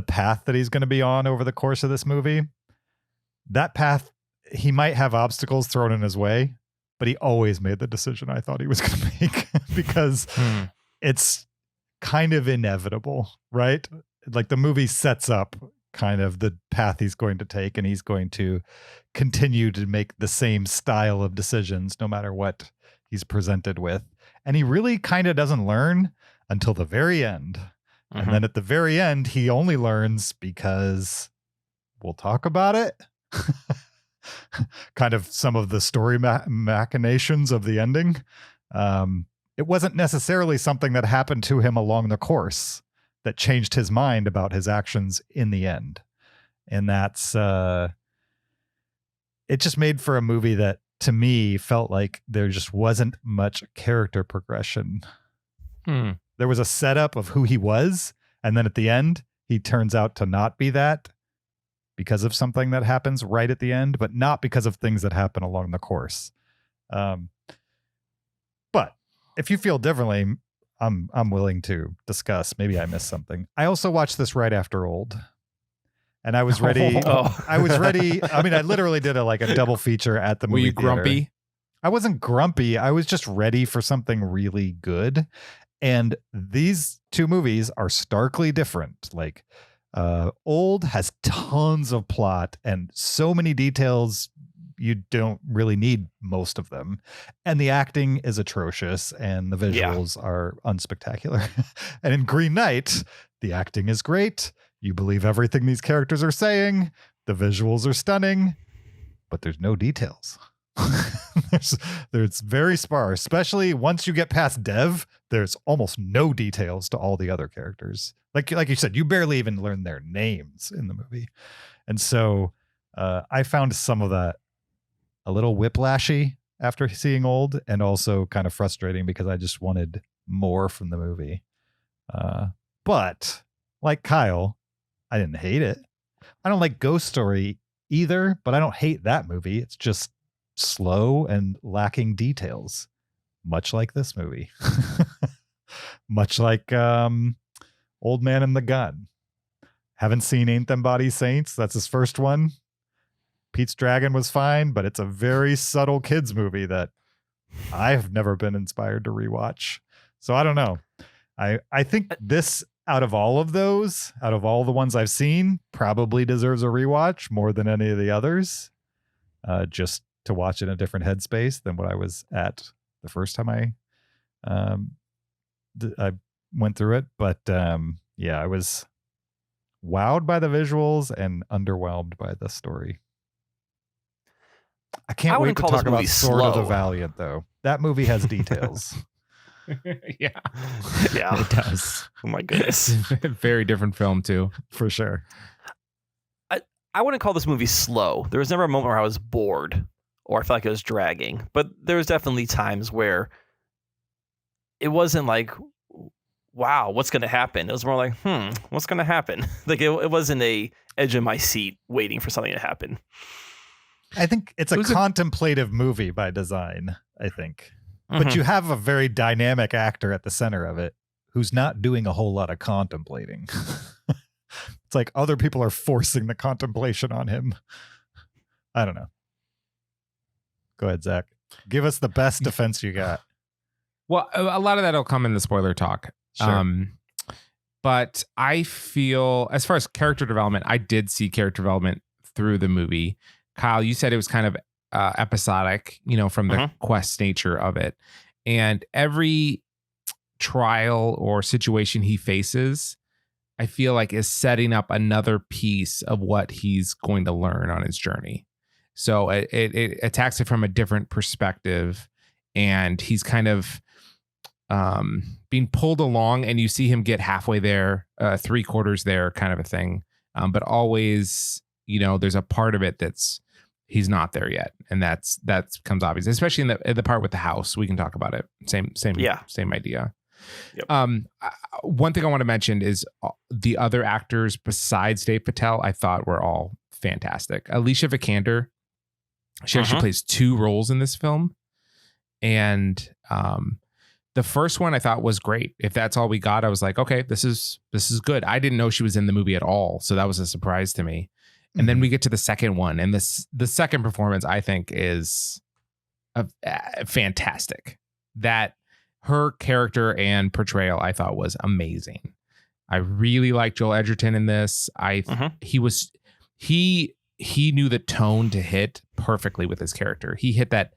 path that he's going to be on over the course of this movie, that path, he might have obstacles thrown in his way, but he always made the decision I thought he was going to make because it's kind of inevitable, right? Like the movie sets up kind of the path he's going to take, and he's going to continue to make the same style of decisions no matter what he's presented with. And he really kind of doesn't learn until the very end. Mm-hmm. And then at the very end, he only learns because we'll talk about it. Kind of some of the story machinations of the ending. It wasn't necessarily something that happened to him along the course that changed his mind about his actions in the end. And that's, it just made for a movie that to me felt like there just wasn't much character progression. There was a setup of who he was, and then at the end, he turns out to not be that because of something that happens right at the end, but not because of things that happen along the course. But if you feel differently, I'm willing to discuss. Maybe I missed something. I also watched this right after Old, and I was ready. I was ready. I mean, I literally did a double feature at the movie theater. Were you grumpy? I wasn't grumpy. I was just ready for something really good. And these two movies are starkly different. Like, Old has tons of plot and so many details. You don't really need most of them. And the acting is atrocious and the visuals are unspectacular. And in Green Knight, the acting is great. You believe everything these characters are saying. The visuals are stunning, but there's no details. There's very sparse, especially once you get past Dev, there's almost no details to all the other characters. Like you said, you barely even learn their names in the movie. And so I found some of that a little whiplashy after seeing Old, and also kind of frustrating because I just wanted more from the movie. But like Kyle, I didn't hate it. I don't like Ghost Story either, but I don't hate that movie. It's just slow and lacking details, much like this movie. Much like Old Man and the Gun. Haven't seen Ain't Them Body Saints. That's his first one. Pete's Dragon was fine, but it's a very subtle kids movie that I've never been inspired to rewatch. So I don't know. I think this out of all of those, out of all the ones I've seen, probably deserves a rewatch more than any of the others. Just to watch in a different headspace than what I was at the first time I went through it. But I was wowed by the visuals and underwhelmed by the story. I can't wait to talk about Sword of the Valiant, though. That movie has details. Yeah, it does. Oh my goodness. Very different film too, for sure. I wouldn't call this movie slow. There was never a moment where I was bored or I felt like it was dragging, but there was definitely times where it wasn't like, wow, what's going to happen? It was more like, what's going to happen? Like it wasn't a edge of my seat waiting for something to happen. I think it's a contemplative movie by design, I think. But you have a very dynamic actor at the center of it who's not doing a whole lot of contemplating. It's like other people are forcing the contemplation on him. I don't know. Go ahead, Zach. Give us the best defense you got. Well, a lot of that will come in the spoiler talk. Sure. But I feel, as far as character development, I did see character development through the movie. Kyle, you said it was kind of episodic, from the quest nature of it. And every trial or situation he faces, I feel like is setting up another piece of what he's going to learn on his journey. So it attacks it from a different perspective, and he's kind of being pulled along, and you see him get halfway there, 3/4 there, kind of a thing. But always, there's a part of it that's he's not there yet, and that becomes obvious, especially in the part with the house. We can talk about it. Same idea. Yep. One thing I want to mention is the other actors besides Dave Patel, I thought were all fantastic. Alicia Vikander, she actually plays 2 roles in this film, and the first one I thought was great. If that's all we got, I was like, okay, this is good. I didn't know she was in the movie at all, so that was a surprise to me. And then we get to the second one, and the second performance I think is fantastic. That her character and portrayal I thought was amazing. I really liked Joel Edgerton in this. He knew the tone to hit perfectly with his character. He hit that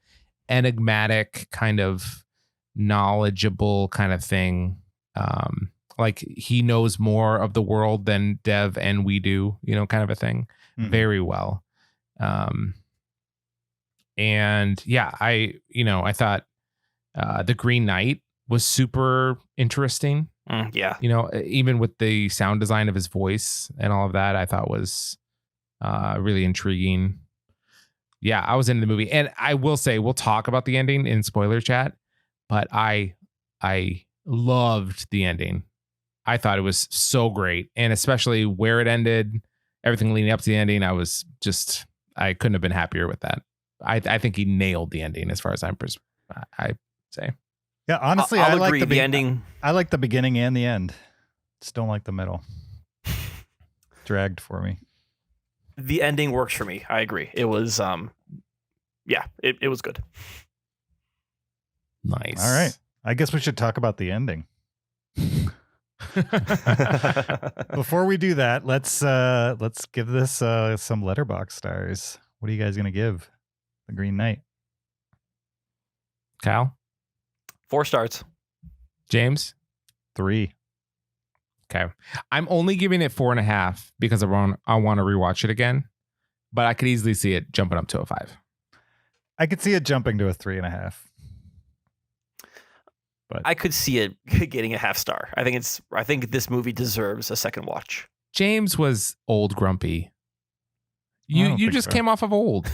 enigmatic kind of knowledgeable kind of thing. Like he knows more of the world than Dev and we do, kind of a thing. Very well. And yeah, I thought the Green Knight was super interesting. Yeah. Even with the sound design of his voice and all of that, I thought was really intriguing. Yeah, I was into the movie. And I will say, we'll talk about the ending in spoiler chat, but I loved the ending. I thought it was so great. And especially where it ended, everything leading up to the ending, I couldn't have been happier with that. I think he nailed the ending as far as I say. Yeah, honestly, I'll agree. The ending. I like the beginning and the end. Just don't like the middle. Dragged for me. The ending works for me. I agree. It was, it was good. Nice. All right. I guess we should talk about the ending. Before we do that, let's give this some letterbox stars. What are you guys gonna give The Green Knight? Kyle? 4 stars. James? 3. Okay. I'm only giving it 4.5 because I want to rewatch it again, but I could easily see it jumping up to a 5. I could see it jumping to a 3.5. But I could see it getting a 0.5 star. I think this movie deserves a second watch. James was old grumpy. You just came off of old.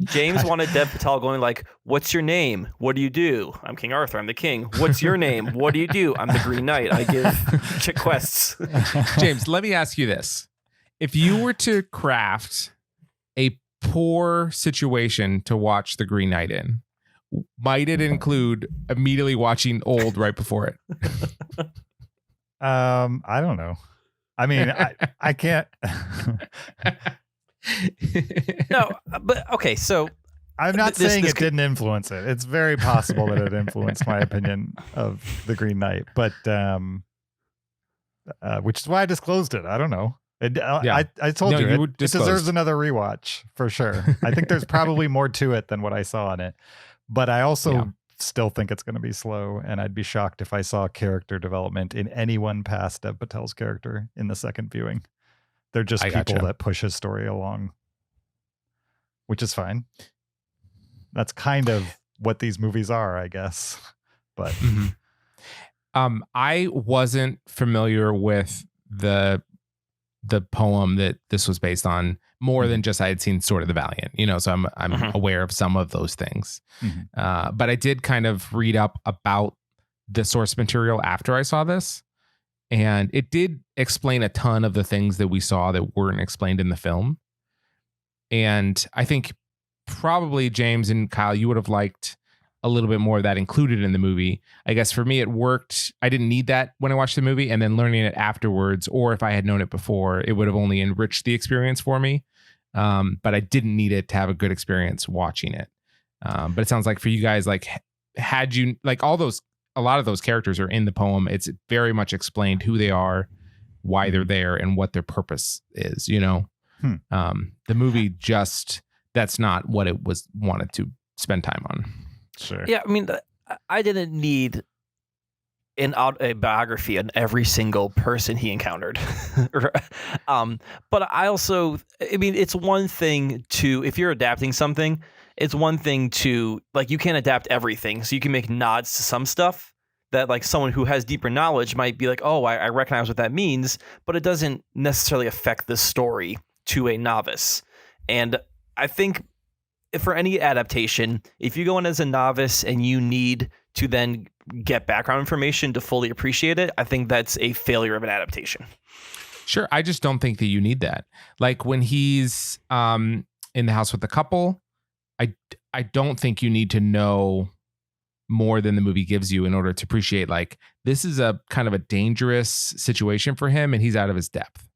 James wanted Dev Patel going like, "What's your name? What do you do? I'm King Arthur. I'm the king. What's your name? What do you do? I'm the Green Knight. I give chick quests." James, let me ask you this. If you were to craft a poor situation to watch The Green Knight in, might it include immediately watching Old right before it? I don't know. I mean, I can't. No, but okay. So I'm not saying it didn't influence it. It's very possible that it influenced my opinion of The Green Knight. But which is why I disclosed it. I don't know. Yeah. I told you would it disclose. deserves another rewatch for sure. I think there's probably more to it than what I saw in it, but I also still think it's going to be slow, and I'd be shocked if I saw character development in anyone past Dev Patel's character in the second viewing. They're just people that push his story along, which is fine. That's kind of what these movies are, I guess. But I wasn't familiar with the poem that this was based on more than just I had seen Sword of the Valiant, so I'm aware of some of those things. But I did kind of read up about the source material after I saw this, and it did explain a ton of the things that we saw that weren't explained in the film. And I think probably James and Kyle, you would have liked a little bit more of that included in the movie. I guess for me, it worked. I didn't need that when I watched the movie, and then learning it afterwards, or if I had known it before, it would have only enriched the experience for me. But I didn't need it to have a good experience watching it. But it sounds like for you guys, like, had you like a lot of those characters are in the poem. It's very much explained who they are, why they're there, and what their purpose is, The movie that's not what it was wanted to spend time on. sure. Yeah, I mean, I didn't need a biography on every single person he encountered. But I mean, it's one thing to, if you're adapting something, it's one thing to, like, you can't adapt everything. So you can make nods to some stuff that, like, someone who has deeper knowledge might be like, oh, I recognize what that means, but it doesn't necessarily affect the story to a novice. And I think for any adaptation, if you go in as a novice and you need to then get background information to fully appreciate it, I think that's a failure of an adaptation. Sure. I just don't think that you need that. Like when he's in the house with the couple, I don't think you need to know more than the movie gives you in order to appreciate, like, this is a kind of a dangerous situation for him and he's out of his depth.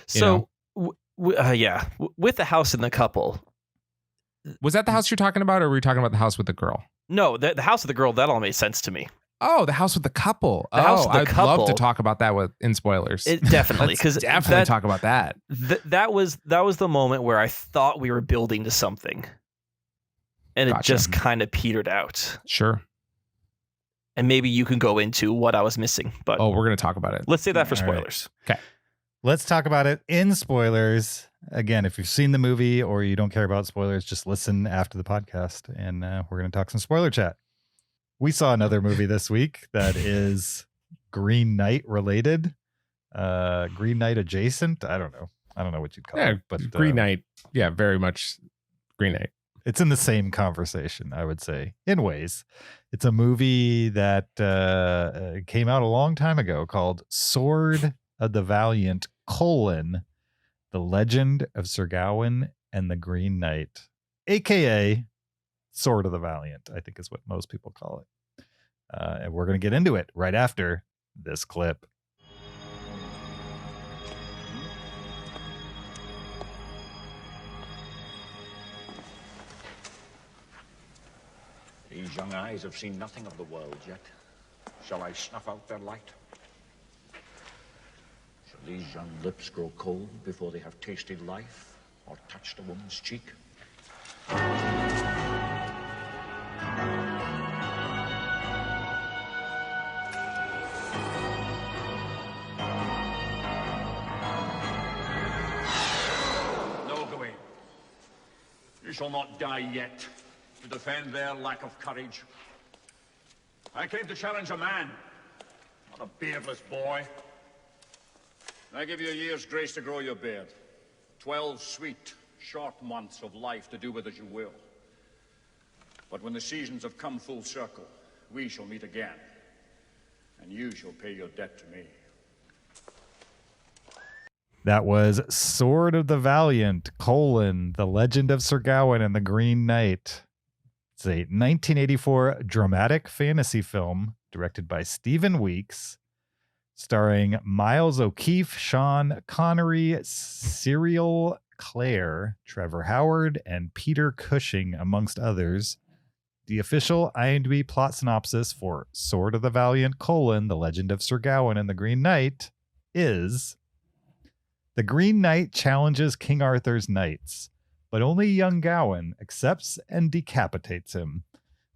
So, with the house and the couple. Was that the house you're talking about, or were you talking about the house with the girl? No, the house with the girl, that all made sense to me. Oh, the house with the couple. House with the I'd couple. love to talk about that in spoilers. Definitely, because definitely talk about that. That was the moment where I thought we were building to something, and it just kind of petered out. Sure. And maybe you can go into what I was missing, but we're going to talk about it. Let's save that for spoilers. Right. Okay. Let's talk about it in spoilers. Again, if you've seen the movie or you don't care about spoilers, just listen after the podcast, and we're going to talk some spoiler chat. We saw another movie this week that is Green Knight related, Green Knight adjacent. I don't know what you'd call it, but Green Knight. Yeah, very much Green Knight. It's in the same conversation, I would say, in ways. It's a movie that came out a long time ago called Sword of the Valiant, The Legend of Sir Gawain and the Green Knight, a.k.a. Sword of the Valiant, I think is what most people call it. And we're going to get into it right after this clip. These young eyes have seen nothing of the world yet. Shall I snuff out their light? Shall these young lips grow cold before they have tasted life or touched a woman's cheek? No, Gawain. You shall not die yet to defend their lack of courage. I came to challenge a man, not a beardless boy. I give you a year's grace to grow your beard. 12 sweet, short months of life to do with as you will. But when the seasons have come full circle, we shall meet again, and you shall pay your debt to me. That was Sword of the Valiant, The Legend of Sir Gawain and the Green Knight. It's a 1984 dramatic fantasy film directed by Stephen Weeks, starring Miles O'Keefe, Sean Connery, Cyril Clare, Trevor Howard, and Peter Cushing, amongst others. The official IMDb plot synopsis for Sword of the Valiant, The Legend of Sir Gawain and the Green Knight is the Green Knight challenges King Arthur's knights, but only young Gawain accepts and decapitates him.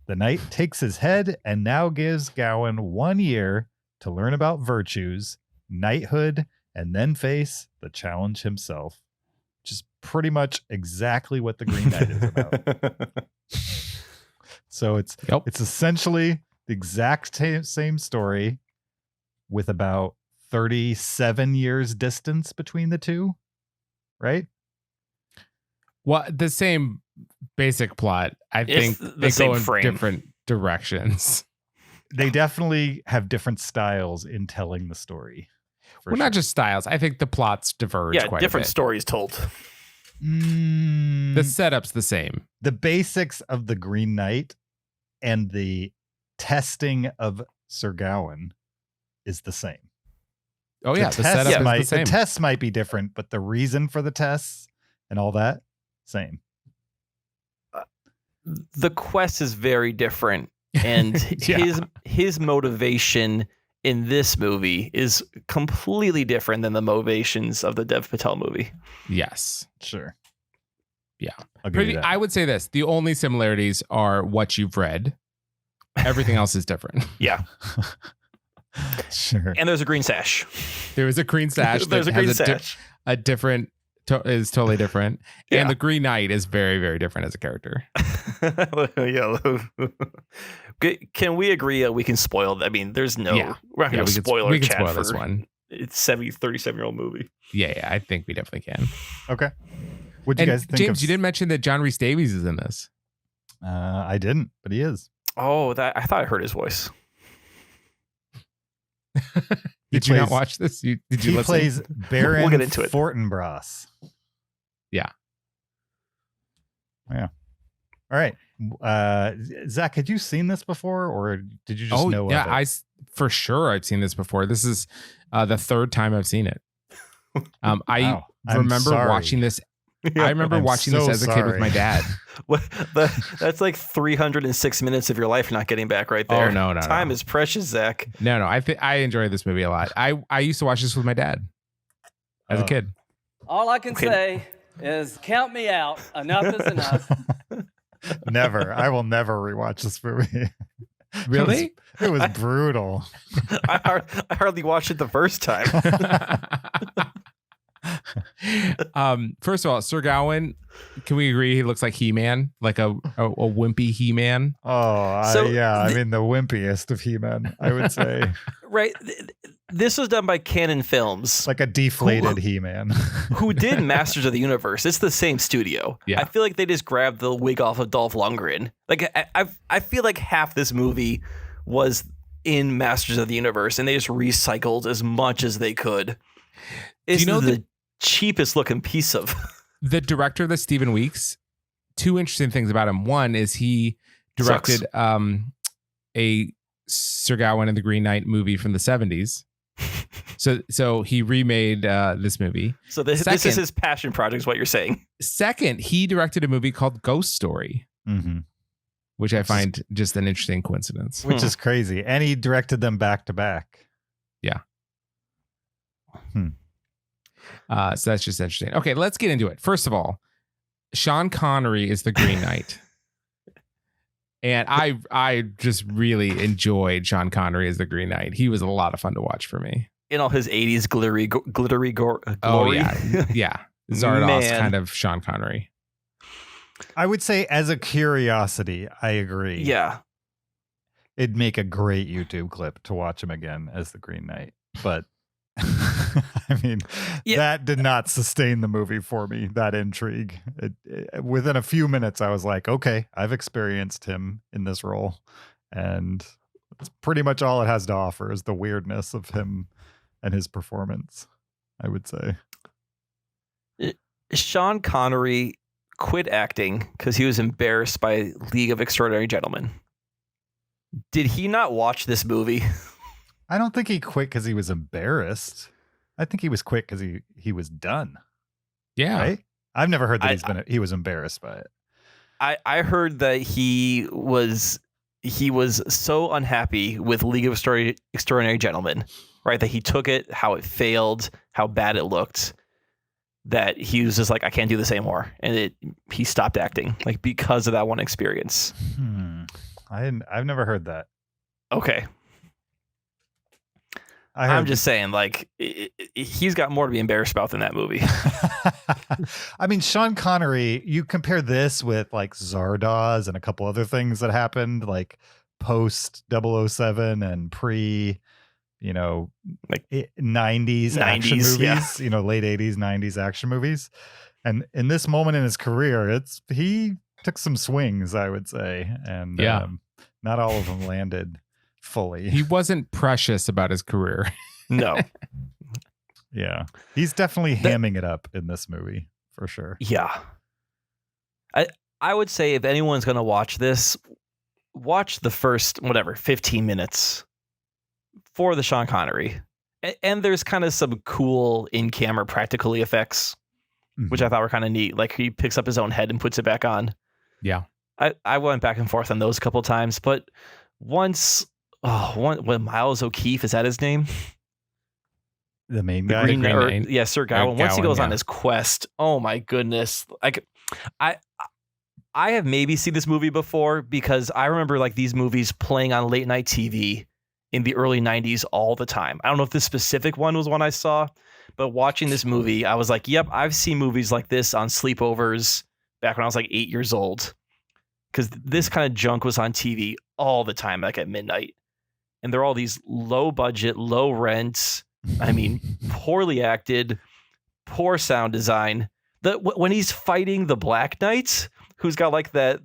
The knight takes his head and now gives Gawain 1 year to learn about virtues, knighthood, and then face the challenge himself. Which is pretty much exactly what the Green Knight is about. So it's essentially the exact same story with about 37 years distance between the two, right? Well, the same basic plot. I think they go in different directions. They definitely have different styles in telling the story. Well, not just styles. I think the plots diverge quite a bit. Different stories told. The setup's the same. The basics of the Green Knight and the testing of Sir Gawain is the same. Oh, yeah. The setup is the same. The tests might be different, but the reason for the tests and all that, same. The quest is very different. And his motivation in this movie is completely different than the motivations of the Dev Patel movie. Yes. Sure. Yeah. I would say this. The only similarities are what you've read. Everything else is different. Yeah. Sure. And there's a green sash. There is a green sash. There's a green sash. A different is totally different. Yeah. And the Green Knight is very, very different as a character. Yeah. Can we agree we can spoil? I mean, there's no. Yeah. We're not going to spoil we can spoil this one. It's 37-year-old movie. Yeah, I think we definitely can. Okay. What do you guys think? James, you didn't mention that John Rhys Davies is in this. I didn't, but he is. Oh, I thought I heard his voice. Did you not watch this? Did you listen? He plays Baron We'll get into it. Fortinbras. Yeah. Yeah. All right. Zach, had you seen this before, or did you just know? Yeah, of it? for sure I've seen this before. This is the third time I've seen it. I remember watching this. I remember watching this as a kid with my dad. That's like 306 minutes of your life not getting back right there. Oh, no. Time is precious, Zach. No. I enjoy this movie a lot. I used to watch this with my dad as a kid. All I can say is count me out. Enough is enough. Never. I will never rewatch this movie. Really? It was brutal. I hardly watched it the first time. First of all, Sir Gawain, can we agree he looks like He-Man, like a wimpy He-Man? I mean the wimpiest of He-Men, I would say. Right. This was done by Canon Films, like a deflated He-Man, who did Masters of the Universe. It's the same studio. Yeah. I feel like they just grabbed the wig off of Dolph Lundgren. Like I feel like half this movie was in Masters of the Universe, and they just recycled as much as they could. It's the cheapest looking piece of the director, the Stephen Weeks. Two interesting things about him. One is he directed a Sir Gawain and the Green Knight movie from the 70s. So he remade this movie. So this is his passion project, is what you're saying. Second, he directed a movie called Ghost Story, which I find just an interesting coincidence. Which is crazy. And he directed them back to back. Yeah. So that's just interesting. Okay, let's get into it. First of all, Sean Connery is the Green Knight. And I just really enjoyed Sean Connery as the Green Knight. He was a lot of fun to watch for me. In all his 80s glittery glory. Oh, yeah. Zardoz kind of Sean Connery. I would say as a curiosity, I agree. Yeah. It'd make a great YouTube clip to watch him again as the Green Knight. But I mean, that did not sustain the movie for me, that intrigue. Within a few minutes, I was like, okay, I've experienced him in this role. And it's pretty much all it has to offer is the weirdness of him and his performance, I would say. Sean Connery quit acting because he was embarrassed by League of Extraordinary Gentlemen. Did he not watch this movie? I don't think he quit because he was embarrassed. I think he was quit because he was done. Yeah. Right? I've never heard that he was embarrassed by it. I heard that he was so unhappy with League of Extraordinary Gentlemen right? That he took it, how it failed, how bad it looked, that he was just like, I can't do this anymore. And he stopped acting like because of that one experience. I've never heard that. Okay. I'm just saying, like, he's got more to be embarrassed about than that movie. I mean, Sean Connery, you compare this with like Zardoz and a couple other things that happened like post 007 and pre, like 90s action movies, late 80s, 90s action movies. And in this moment in his career, he took some swings, I would say. And not all of them landed fully. He wasn't precious about his career. No. Yeah. He's definitely hamming it up in this movie for sure. Yeah. I would say if anyone's going to watch this, watch the first 15 minutes for the Sean Connery. And there's kind of some cool in-camera practically effects, which I thought were kind of neat. Like he picks up his own head and puts it back on. Yeah. I went back and forth on those a couple times, but when Miles O'Keefe, is that his name? The main guy? Yeah, Sir Gawain. Once he goes on his quest, oh my goodness. Like I have maybe seen this movie before because I remember like these movies playing on late night TV in the early 90s all the time. I don't know if this specific one was one I saw, but watching this movie, I was like, yep, I've seen movies like this on sleepovers back when I was like 8 years old. Because this kind of junk was on TV all the time, like at midnight. And they're all these low budget, low rent, poorly acted, poor sound design. When he's fighting the Black Knight, who's got like that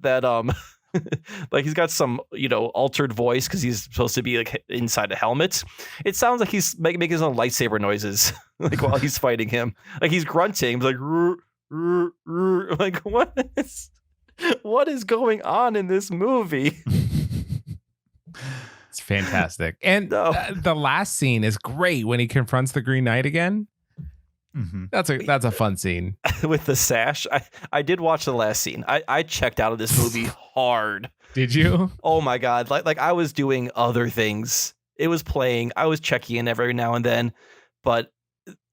like he's got some, altered voice because he's supposed to be like inside a helmet. It sounds like he's making his own lightsaber noises like while he's fighting him. Like he's grunting. He's like, like what is going on in this movie? It's fantastic. And the last scene is great when he confronts the Green Knight again. Mm-hmm. That's a fun scene. With the sash. I did watch the last scene. I checked out of this movie hard. Did you? Oh my God. Like I was doing other things. It was playing. I was checking in every now and then, but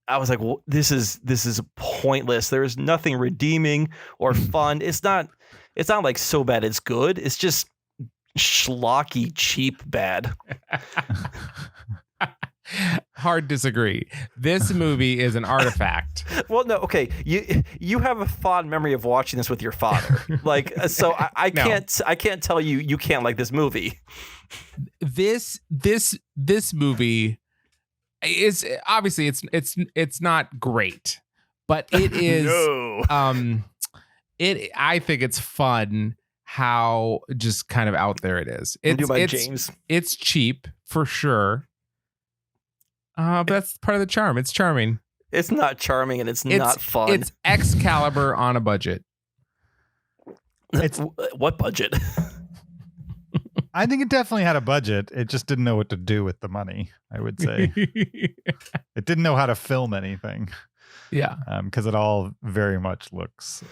I was like, well, this is pointless. There is nothing redeeming or fun. It's not like so bad it's good. It's just schlocky, cheap bad. Hard disagree. This movie is an artifact. Well, no, okay. You have a fond memory of watching this with your father. Like, so I can't tell you can't like this movie. This movie is obviously it's not great, but it is no. I think it's fun how just kind of out there it is. James. It's cheap for sure. But that's part of the charm. It's charming. It's not charming and it's not fun. It's Excalibur on a budget. It's what budget? I think it definitely had a budget. It just didn't know what to do with the money, I would say. It didn't know how to film anything. Yeah. Because it all very much looks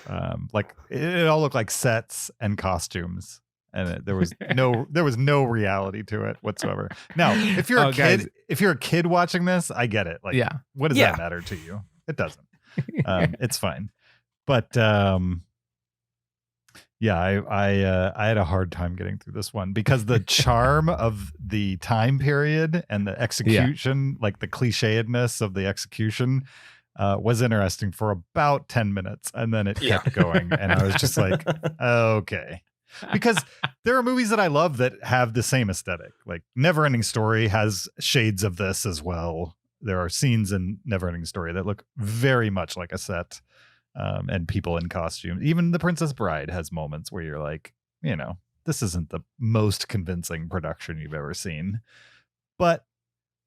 like it all looked like sets and costumes. And there was no reality to it whatsoever. Now, if you're a kid watching this, I get it. Like, what does that matter to you? It doesn't. It's fine. But I had a hard time getting through this one because the charm of the time period and the execution, like the clichéedness of the execution, was interesting for about 10 minutes, and then it kept going, and I was just like, okay. Because there are movies that I love that have the same aesthetic. Like Neverending Story has shades of this as well. There are scenes in Neverending Story that look very much like a set, and people in costume. Even The Princess Bride has moments where you're like, this isn't the most convincing production you've ever seen. But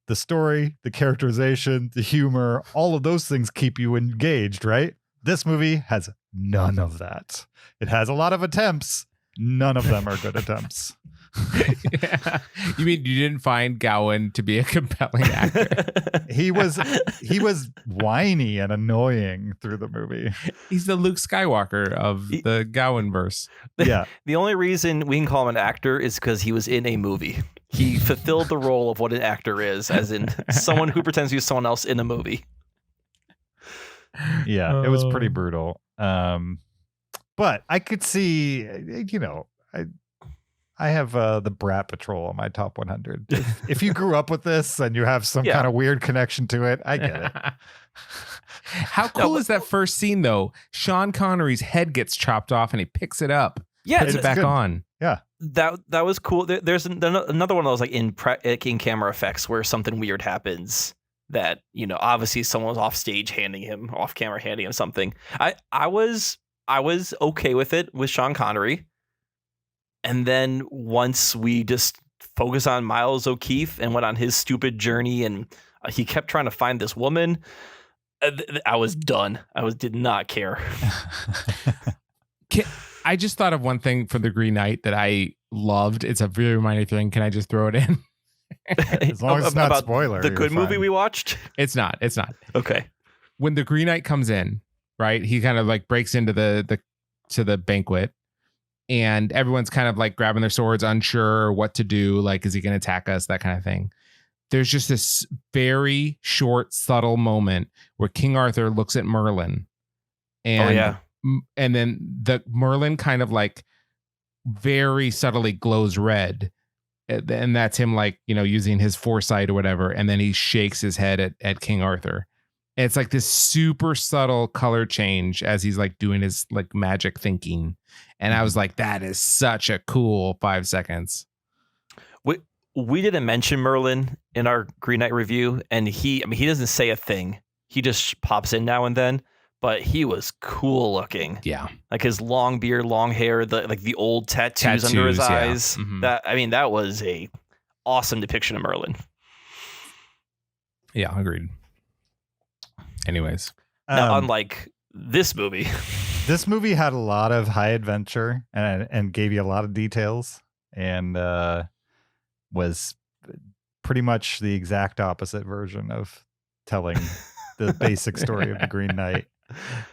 the story, the characterization, the humor, all of those things keep you engaged, right? This movie has none of that. It has a lot of attempts. None of them are good attempts. Yeah. You mean you didn't find Gawain to be a compelling actor? He was whiny and annoying through the movie. He's the Luke Skywalker of the Gawain verse. Yeah. The only reason we can call him an actor is because he was in a movie. He fulfilled the role of what an actor is, as in someone who pretends to be someone else in a movie. Yeah, it was pretty brutal. But I could see, I have the Brat Patrol on my top 100. If you grew up with this and you have some kind of weird connection to it, I get it. How cool is that first scene, though? Sean Connery's head gets chopped off and he picks it up. Yeah, puts it back on. Yeah. That was cool. There's another one of those like in camera effects where something weird happens that, obviously someone was off camera handing him something. I was okay with it with Sean Connery. And then once we just focused on Miles O'Keefe and went on his stupid journey and he kept trying to find this woman, I was done. Did not care. I just thought of one thing for The Green Knight that I loved. It's a very minor thing. Can I just throw it in? As long as it's not about spoiler. The good movie we watched? It's not. Okay. When The Green Knight comes in, right? He kind of like breaks into the banquet. And everyone's kind of like grabbing their swords, unsure what to do. Like, is he going to attack us? That kind of thing. There's just this very short, subtle moment where King Arthur looks at Merlin. And, and then the Merlin kind of like very subtly glows red. And that's him like, using his foresight or whatever. And then he shakes his head at King Arthur. And it's like this super subtle color change as he's like doing his like magic thinking. And I was like, that is such a cool 5 seconds. We didn't mention Merlin in our Green Knight review. And he doesn't say a thing. He just pops in now and then. But he was cool looking. Yeah. Like his long beard, long hair, the old tattoos under his eyes. Mm-hmm. That was a awesome depiction of Merlin. Yeah, agreed. Anyways. Now, unlike this movie. This movie had a lot of high adventure and gave you a lot of details and was pretty much the exact opposite version of telling the basic story of the Green Knight.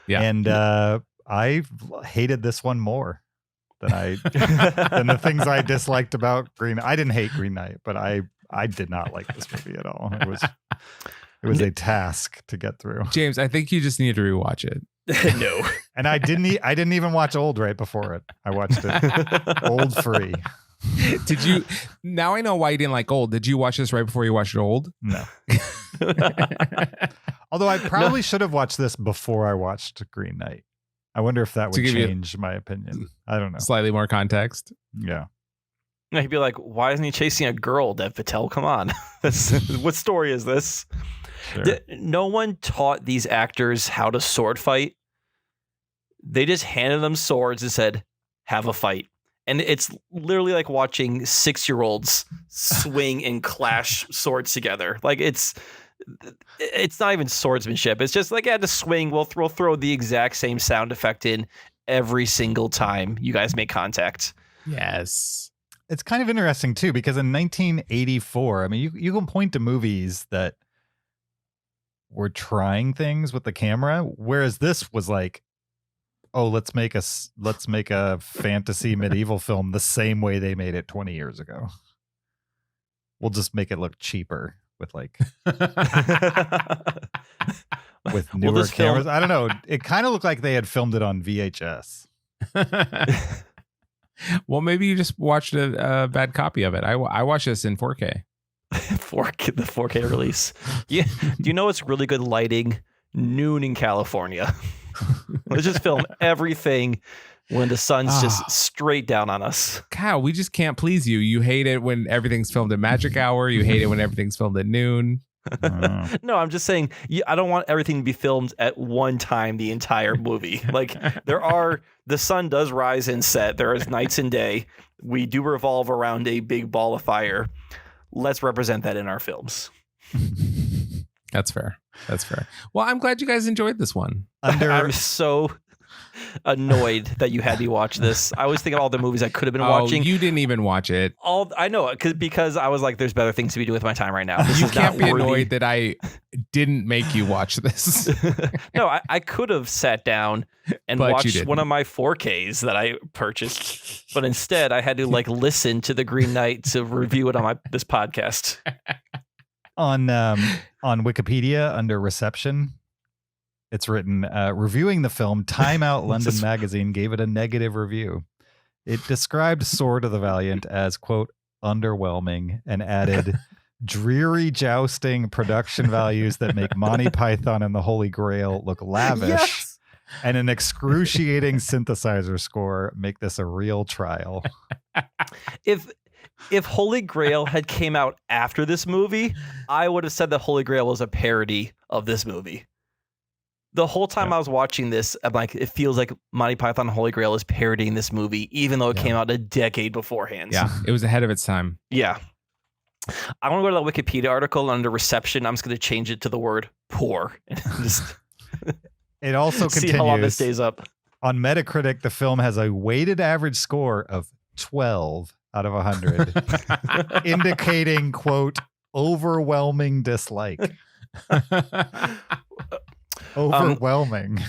Yeah. And I hated this one more than than the things I disliked about Green Knight. I didn't hate Green Knight, but I did not like this movie at all. It was a task to get through. James, I think you just need to rewatch it. No. And I didn't even watch Old right before it. I watched it Old free. Did you? Now I know why you didn't like Old. Did you watch this right before you watched Old? No. Although I probably should have watched this before I watched Green Knight. I wonder if that would change my opinion. I don't know. Slightly more context. Yeah. He'd be like, why isn't he chasing a girl, Dev Patel? Come on. What story is this? Sure. No one taught these actors how to sword fight. They just handed them swords and said, have a fight. And it's literally like watching 6-year-olds swing and clash swords together. Like it's not even swordsmanship. It's just like, to swing. We'll throw the exact same sound effect in every single time you guys make contact. Yes. It's kind of interesting too, because in 1984, I mean, you can point to movies that were trying things with the camera, whereas this was like, oh, let's make a fantasy medieval film the same way they made it 20 years ago. We'll just make it look cheaper with with newer cameras. I don't know. It kind of looked like they had filmed it on VHS. Well, maybe you just watched a bad copy of it. I watched this in 4K. The 4K release. Yeah. Do you know what's really good lighting? Noon in California. Let's just film everything when the sun's just straight down on us. Kyle, we just can't please you. You hate it when everything's filmed at magic hour. You hate it when everything's filmed at noon. No, I'm just saying, I don't want everything to be filmed at one time the entire movie. Like the sun does rise and set. There is nights and day. We do revolve around a big ball of fire. Let's represent that in our films. That's fair. Well, I'm glad you guys enjoyed this one. I'm so annoyed that you had me watch this. I always think of all the movies I could have been watching. You didn't even watch it. I know, because I was like, there's better things to be doing with my time right now. This You is can't not be worthy. annoyed that I didn't make you watch this. No, I could have sat down and But you watched didn't. one of my 4Ks that I purchased, but instead I had to like listen to The Green Knight to review it on this podcast. On Wikipedia under reception, it's written, reviewing the film, Time Out London Magazine gave it a negative review. It described Sword of the Valiant as, quote, underwhelming, and added dreary jousting production values that make Monty Python and the Holy Grail look lavish. Yes. And an excruciating synthesizer score make this a real trial. If Holy Grail had came out after this movie, I would have said that Holy Grail was a parody of this movie. The whole time I was watching this, I'm like, it feels like Monty Python and Holy Grail is parodying this movie, even though it came out a decade beforehand. Yeah, it was ahead of its time. Yeah. I want to go to the Wikipedia article under reception. I'm just going to change it to the word poor. And just It also see continues. how long this stays up. On Metacritic, the film has a weighted average score of 12 out of 100, indicating, quote, overwhelming dislike. Overwhelming.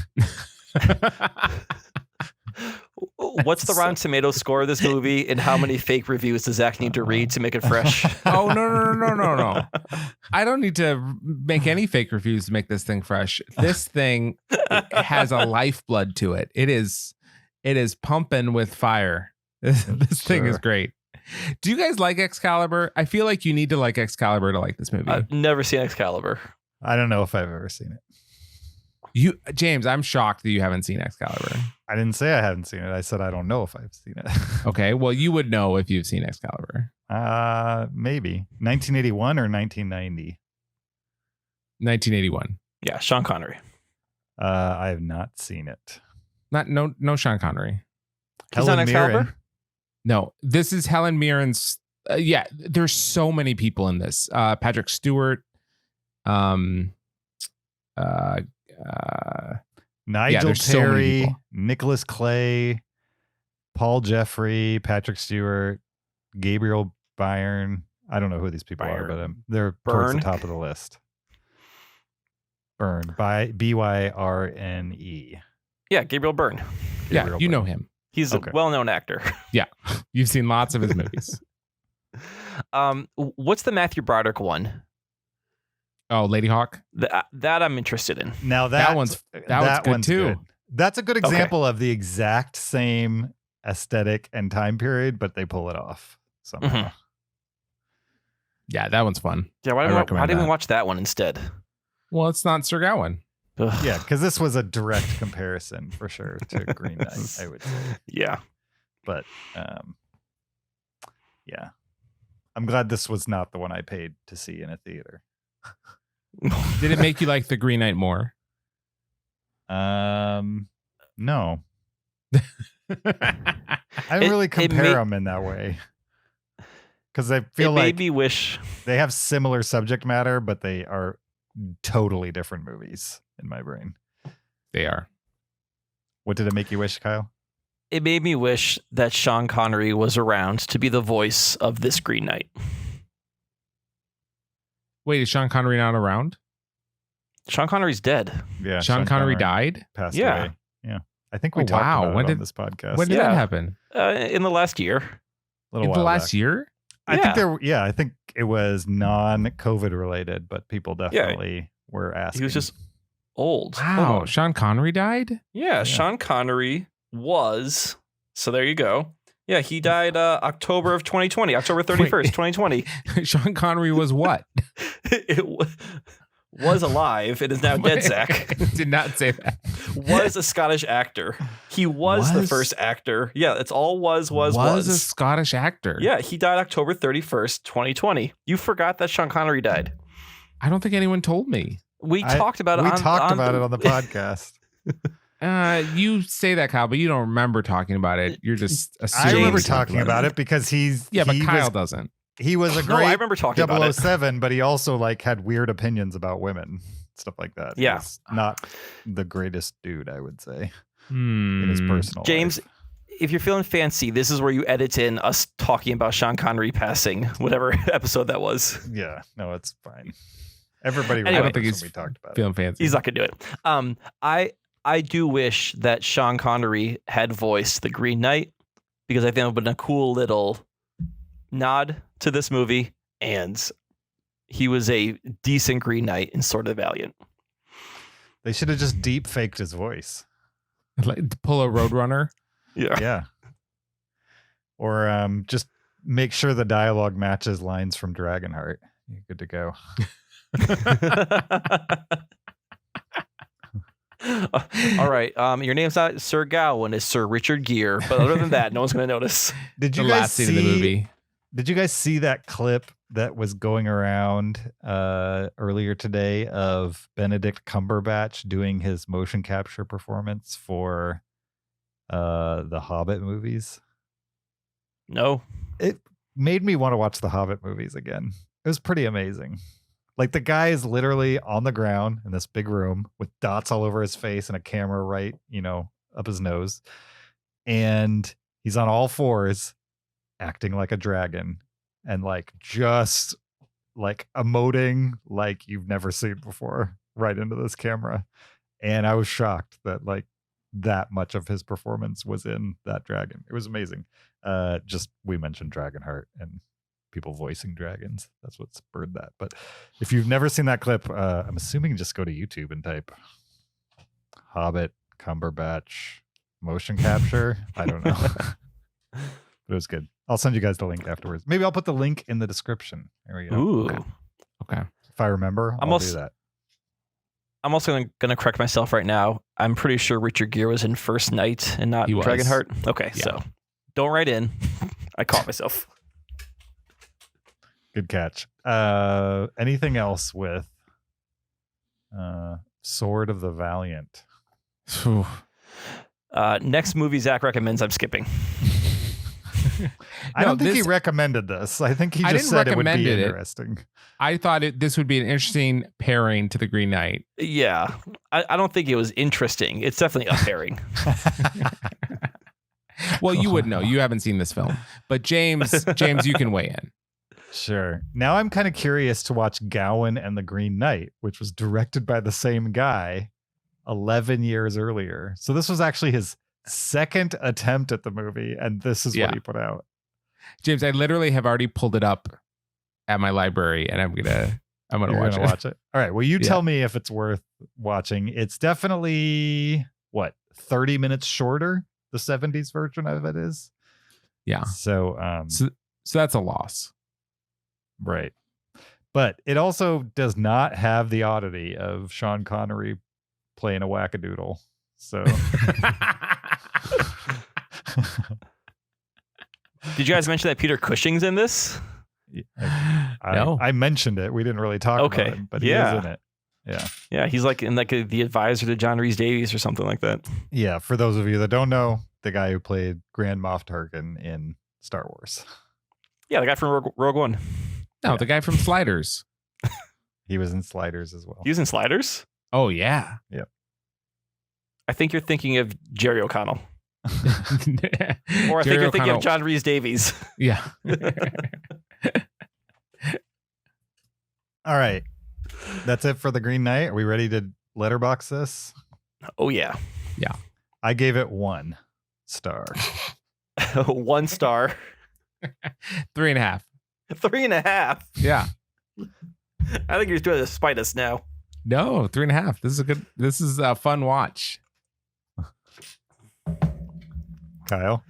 What's the Rotten Tomato score of this movie, and how many fake reviews does Zach need to read to make it fresh? Oh, no. I don't need to make any fake reviews to make this thing fresh. This thing has a lifeblood to it. It is pumping with fire. This thing is great. Do you guys like Excalibur? I feel like you need to like Excalibur to like this movie. I've never seen Excalibur. I don't know if I've ever seen it. James, I'm shocked that you haven't seen Excalibur. I didn't say I haven't seen it. I said I don't know if I've seen it. Okay, well, you would know if you've seen Excalibur. Maybe 1981 or 1990. 1981. Yeah, Sean Connery. I have not seen it. No Sean Connery. He's on Excalibur? Mirren. No, this is Helen Mirren's. Yeah, there's so many people in this. Patrick Stewart. Nigel there's so many Terry, people. Nicholas Clay, Paul Jeffrey, Patrick Stewart, Gabriel Byrne. I don't know who these people are, but they're towards the top of the list. Byrne, by Byrne. Yeah, Gabriel Byrne. Yeah, you know him. He's a well-known actor. Yeah, you've seen lots of his movies. What's the Matthew Broderick one? Oh, Lady Hawk. That I'm interested in. Now that one's good too. That's a good example of the exact same aesthetic and time period, but they pull it off somehow. Mm-hmm. Yeah, that one's fun. Yeah, why didn't we watch that one instead? Well, it's not Sir Gawain. Yeah, because this was a direct comparison for sure to Green Knight, I would say. Yeah. But yeah. I'm glad this was not the one I paid to see in a theater. Did it make you like the Green Knight more? No. I didn't really compare them in that way. Because I feel like made me wish they have similar subject matter, but they are totally different movies in my brain. They are. What did it make you wish, Kyle? It made me wish that Sean Connery was around to be the voice of this Green Knight. Wait, is Sean Connery not around? Sean Connery's dead. Yeah, Sean Connery died? Passed Yeah. away. Yeah. I think we talked about it on this podcast. When did that happen? In the last year. A little In while the last back. year? I think it was non-COVID related, but people definitely were asking. He was just old. Wow, Sean Connery died? Yeah, Sean Connery was. So there you go. Yeah, he died October of 2020, October 31st, 2020. Sean Connery was what? It was alive. It is now dead, Zach. Did not say that. Was a Scottish actor. He was the first actor. Yeah, it's all was. Was a Scottish actor. Yeah, he died October 31st, 2020. You forgot that Sean Connery died. I don't think anyone told me. We talked about it on the podcast. You say that, Kyle, but you don't remember talking about it. You're just assuming. I remember talking about it because but Kyle doesn't. He was a great I remember talking about it. 007, but he also like had weird opinions about women. stuff like that. Yeah. He's not the greatest dude, I would say, in his personal James, life. if you're feeling fancy, this is where you edit in us talking about Sean Connery passing, whatever episode that was. Yeah, no, it's fine. Everybody Anyway, remembers I don't think when he's we talked about feeling it. fancy. He's not gonna do it. I do wish that Sean Connery had voiced the Green Knight, because I think it would have been a cool little nod to this movie, and he was a decent Green Knight in Sword of the Valiant. They should have just deep faked his voice. Like, pull a Roadrunner. Yeah. Yeah. Or just make sure the dialogue matches lines from Dragonheart. You're good to go. All right. Your name's not Sir Gawain, it's Sir Richard Gere. But other than that, no one's going to notice. Did The you guys last scene see of the movie. Did you guys see that clip that was going around earlier today of Benedict Cumberbatch doing his motion capture performance for the Hobbit movies? No. It made me want to watch the Hobbit movies again. It was pretty amazing. Like, the guy is literally on the ground in this big room with dots all over his face and a camera right, up his nose. And he's on all fours acting like a dragon and just emoting like you've never seen before right into this camera. And I was shocked that that much of his performance was in that dragon. It was amazing. We mentioned Dragonheart and people voicing dragons. That's what spurred that. But if you've never seen that clip, I'm assuming just go to YouTube and type Hobbit Cumberbatch motion capture. I don't know. But it was good. I'll send you guys the link afterwards. Maybe I'll put the link in the description. There we go. Ooh. Okay. If I remember, I'll do that. I'm also going to correct myself right now. I'm pretty sure Richard Gere was in First Knight and not He was. Dragonheart. Okay, Yeah. so don't write in. I caught myself. Good catch. Anything else with Sword of the Valiant? Next movie Zach recommends I'm skipping. I don't think he recommended this. I think he I just didn't said it would recommend be it. interesting. I thought this would be an interesting pairing to the Green Knight. Yeah. I don't think it was interesting. It's definitely a pairing. Well, you would know. You haven't seen this film. But James, you can weigh in. Sure. Now I'm kind of curious to watch Gawain and the Green Knight, which was directed by the same guy 11 years earlier. So this was actually his second attempt at the movie, and this is what he put out. James, I literally have already pulled it up at my library, and I'm gonna watch it. All right. Well, you tell me if it's worth watching. It's definitely 30 minutes shorter. The 70s version of it is. Yeah. So that's a loss. Right. But it also does not have the oddity of Sean Connery playing a wackadoodle. So Did you guys mention that Peter Cushing's in this? No. I mentioned it. We didn't really talk about him, but he is in it. Yeah. Yeah, he's in the advisor to John Rhys Davies or something like that. Yeah, for those of you that don't know, the guy who played Grand Moff Tarkin in Star Wars. Yeah, the guy from Rogue One. No, the guy from Sliders. He was in Sliders as well. He was in Sliders? Oh, yeah. Yep. I think you're thinking of Jerry O'Connell. Or I think Jerry you're thinking O'Connell. of John Rhys Davies. Yeah. All right. That's it for the Green Knight. Are we ready to letterbox this? Oh, yeah. Yeah. I gave it 1 star. 1 star. 3.5. 3.5. Yeah. I think you're doing it to spite us now. No, 3.5. This is a fun watch. Kyle?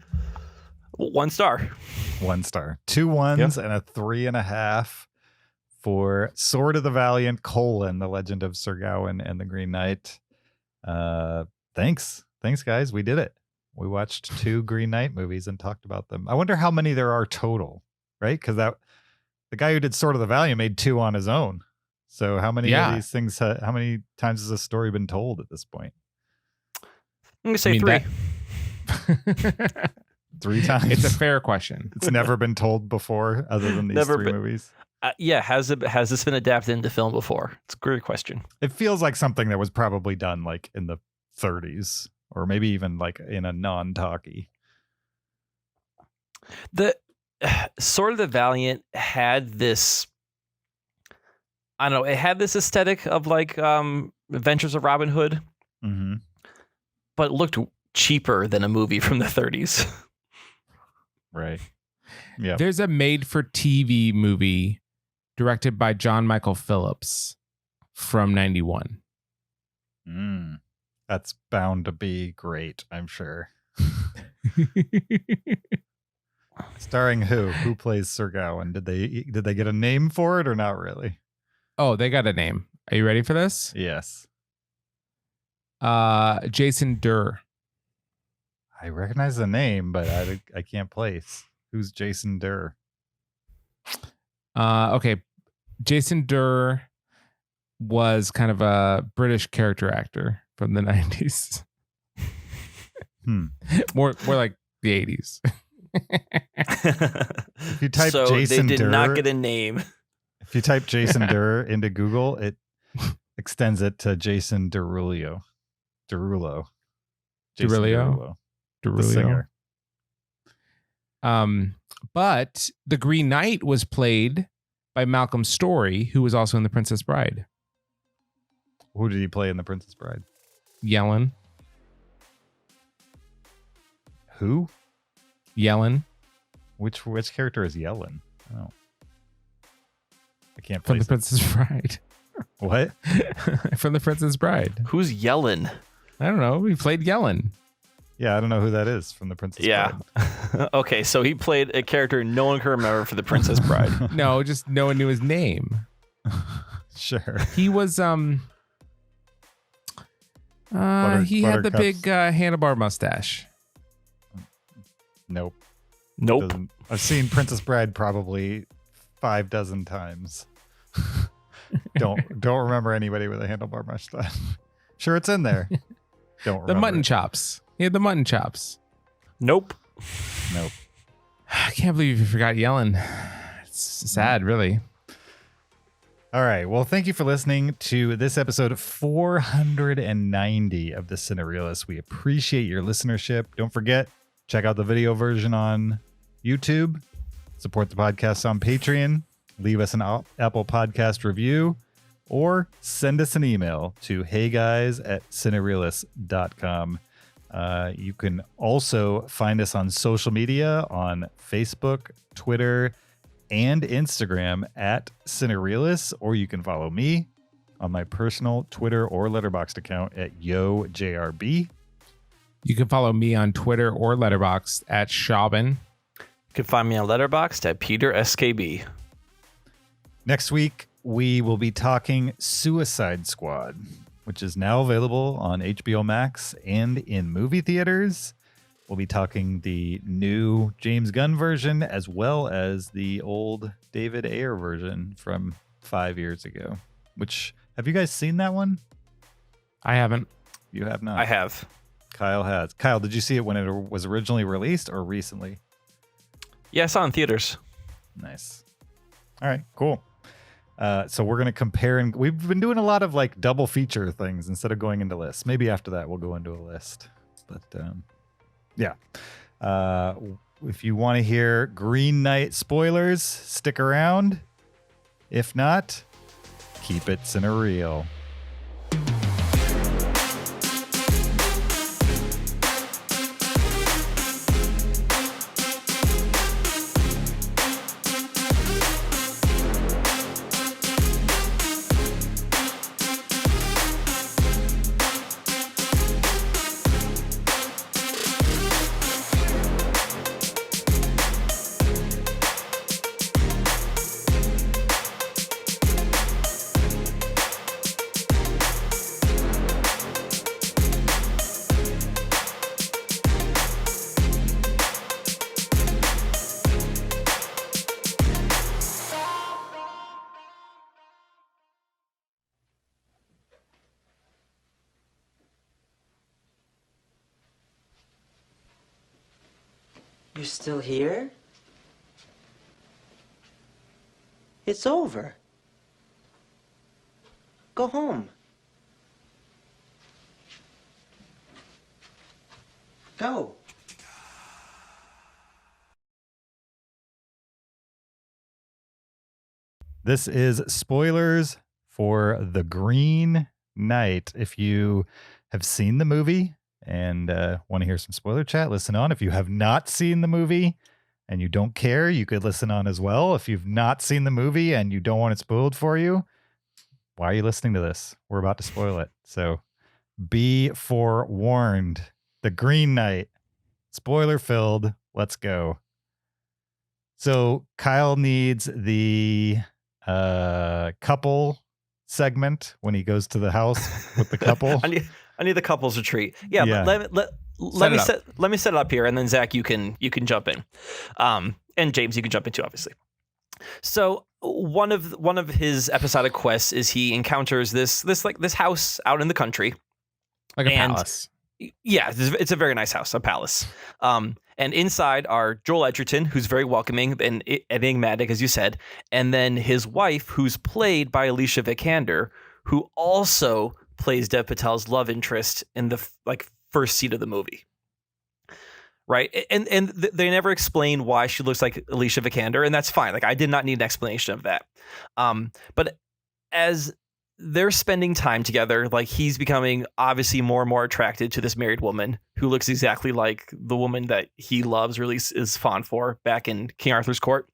1 star. 1 star. 2 1s and a 3.5 for Sword of the Valiant: The Legend of Sir Gawain and the Green Knight. Thanks, guys. We did it. We watched 2 Green Knight movies and talked about them. I wonder how many there are total, right? Because the guy who did Sword of the Valiant made 2 on his own. So how many of these things? How many times has this story been told at this point? I'm gonna say 3. 3 times. It's a fair question. It's never been told before, other than these 3 movies. Yeah, has this been adapted into film before? It's a great question. It feels like something that was probably done like in the 30s or maybe even like in a non-talkie. The Sword of the Valiant had this, I don't know, it had this aesthetic of like Adventures of Robin Hood, Mm-hmm. but it looked cheaper than a movie from the 30s. Right. Yeah. There's a made-for-TV movie directed by John Michael Phillips from 91. That's bound to be great, I'm sure. Starring who? Who plays Sir Gawain? Did they get a name for it or not really? Oh, they got a name. Are you ready for this? Yes. Jason Durr. I recognize the name, but I can't place. Who's Jason Durr? Okay. Jason Durr was kind of a British character actor from the 90s. More like the 80s. If you type So Jason they did Durr, not get a name. if you type Jason Durr into Google, it extends it to Jason Derulo. Jason Derulo? The singer. But the Green Knight was played by Malcolm Story, who was also in The Princess Bride. Who did he play in The Princess Bride? Yellen. Who? Yellen. Which character is Yellen? Oh. I can't From place The Princess Bride. What? From The Princess Bride. Who's Yellen? I don't know. He played Yellen. Yeah, I don't know who that is from The Princess Bride. Okay, so he played a character no one can remember for The Princess Bride. No, just no one knew his name. Sure. He was he had the big handlebar mustache. Nope. Nope. I've seen Princess Bride probably 5 dozen times. Don't remember anybody with a handlebar mustache. Sure, it's in there. Don't remember. The mutton chops. He had the mutton chops. Nope. I can't believe you forgot Yellen. It's sad, really. All right. Well, thank you for listening to this episode 490 of the Cinereelists. We appreciate your listenership. Don't forget, check out the video version on YouTube. Support the podcast on Patreon. Leave us an Apple Podcast review or send us an email to heyguys@cinereelists.com. You can also find us on social media on Facebook, Twitter, and Instagram at Cinereelists, or you can follow me on my personal Twitter or Letterboxd account at YoJRB. You can follow me on Twitter or Letterboxd at Shaubin. You can find me on Letterboxd at Peter SKB. Next week, we will be talking Suicide Squad, which is now available on HBO Max and in movie theaters. We'll be talking the new James Gunn version as well as the old David Ayer version from 5 years ago. Which, have you guys seen that one? I haven't. You have not. I have. Kyle has. Kyle, did you see it when it was originally released or recently? Yeah, I saw it in theaters. Nice. All right, cool. So we're going to compare, and we've been doing a lot of like double feature things instead of going into lists. Maybe after that we'll go into a list. But yeah. If you want to hear Green Knight spoilers, stick around. If not, keep it cinereal. You're still here? It's over. Go home. Go. This is spoilers for The Green Knight. If you have seen the movie and want to hear some spoiler chat, listen on. If you have not seen the movie and you don't care, you could listen on as well. If you've not seen the movie and you don't want it spoiled for you, why are you listening to this? We're about to spoil it. So be forewarned. The Green Knight. Spoiler filled. Let's go. So Kyle needs the couple segment when he goes to the house with the couple. I need the couples retreat. Yeah. Let me set it up here, and then Zach, you can jump in, and James, you can jump in too, obviously. So one of his episodic quests is he encounters this house out in the country, like a palace. Yeah, it's a very nice house, a palace. And inside are Joel Edgerton, who's very welcoming and enigmatic, as you said, and then his wife, who's played by Alicia Vikander, who also plays Dev Patel's love interest in the first scene of the movie. Right. And they never explain why she looks like Alicia Vikander, and that's fine. Like, I did not need an explanation of that. But as they're spending time together, like, he's becoming obviously more and more attracted to this married woman who looks exactly like the woman that he loves, or at least is fond for, back in King Arthur's court.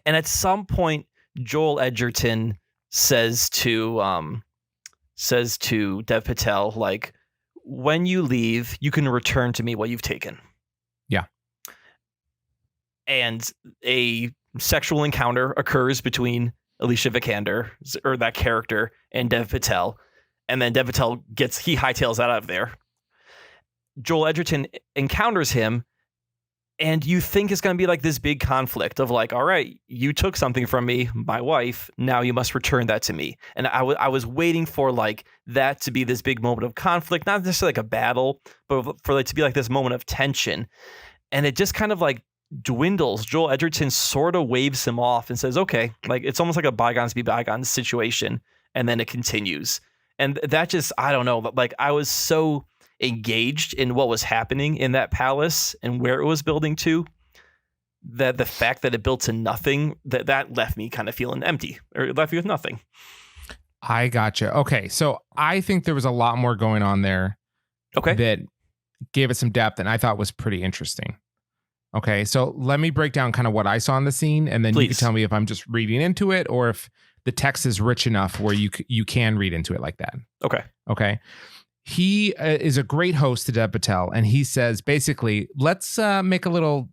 And at some point, Joel Edgerton says to Dev Patel, like, when you leave, you can return to me what you've taken. Yeah. And a sexual encounter occurs between Alicia Vikander, or that character, and Dev Patel. And then Dev Patel he hightails that out of there. Joel Edgerton encounters him, and you think it's going to be like this big conflict of like, all right, you took something from me, my wife, now you must return that to me. And I was waiting for like that to be this big moment of conflict, not necessarily like a battle, but for it to be like this moment of tension. And it just kind of like dwindles. Joel Edgerton sort of waves him off and says, okay, like, it's almost like a bygones be bygones situation. And then it continues. And that just, I don't know, like, I was so engaged in what was happening in that palace and where it was building to, that the fact that it built to nothing, that left me kind of feeling empty, or it left me with nothing. I gotcha. Okay. So I think there was a lot more going on there. Okay. That gave it some depth and I thought was pretty interesting. Okay. So let me break down kind of what I saw in the scene, and then you can tell me if I'm just reading into it or if the text is rich enough where you can read into it like that. Okay. Okay. He is a great host to Dev Patel, and he says, basically, let's make a little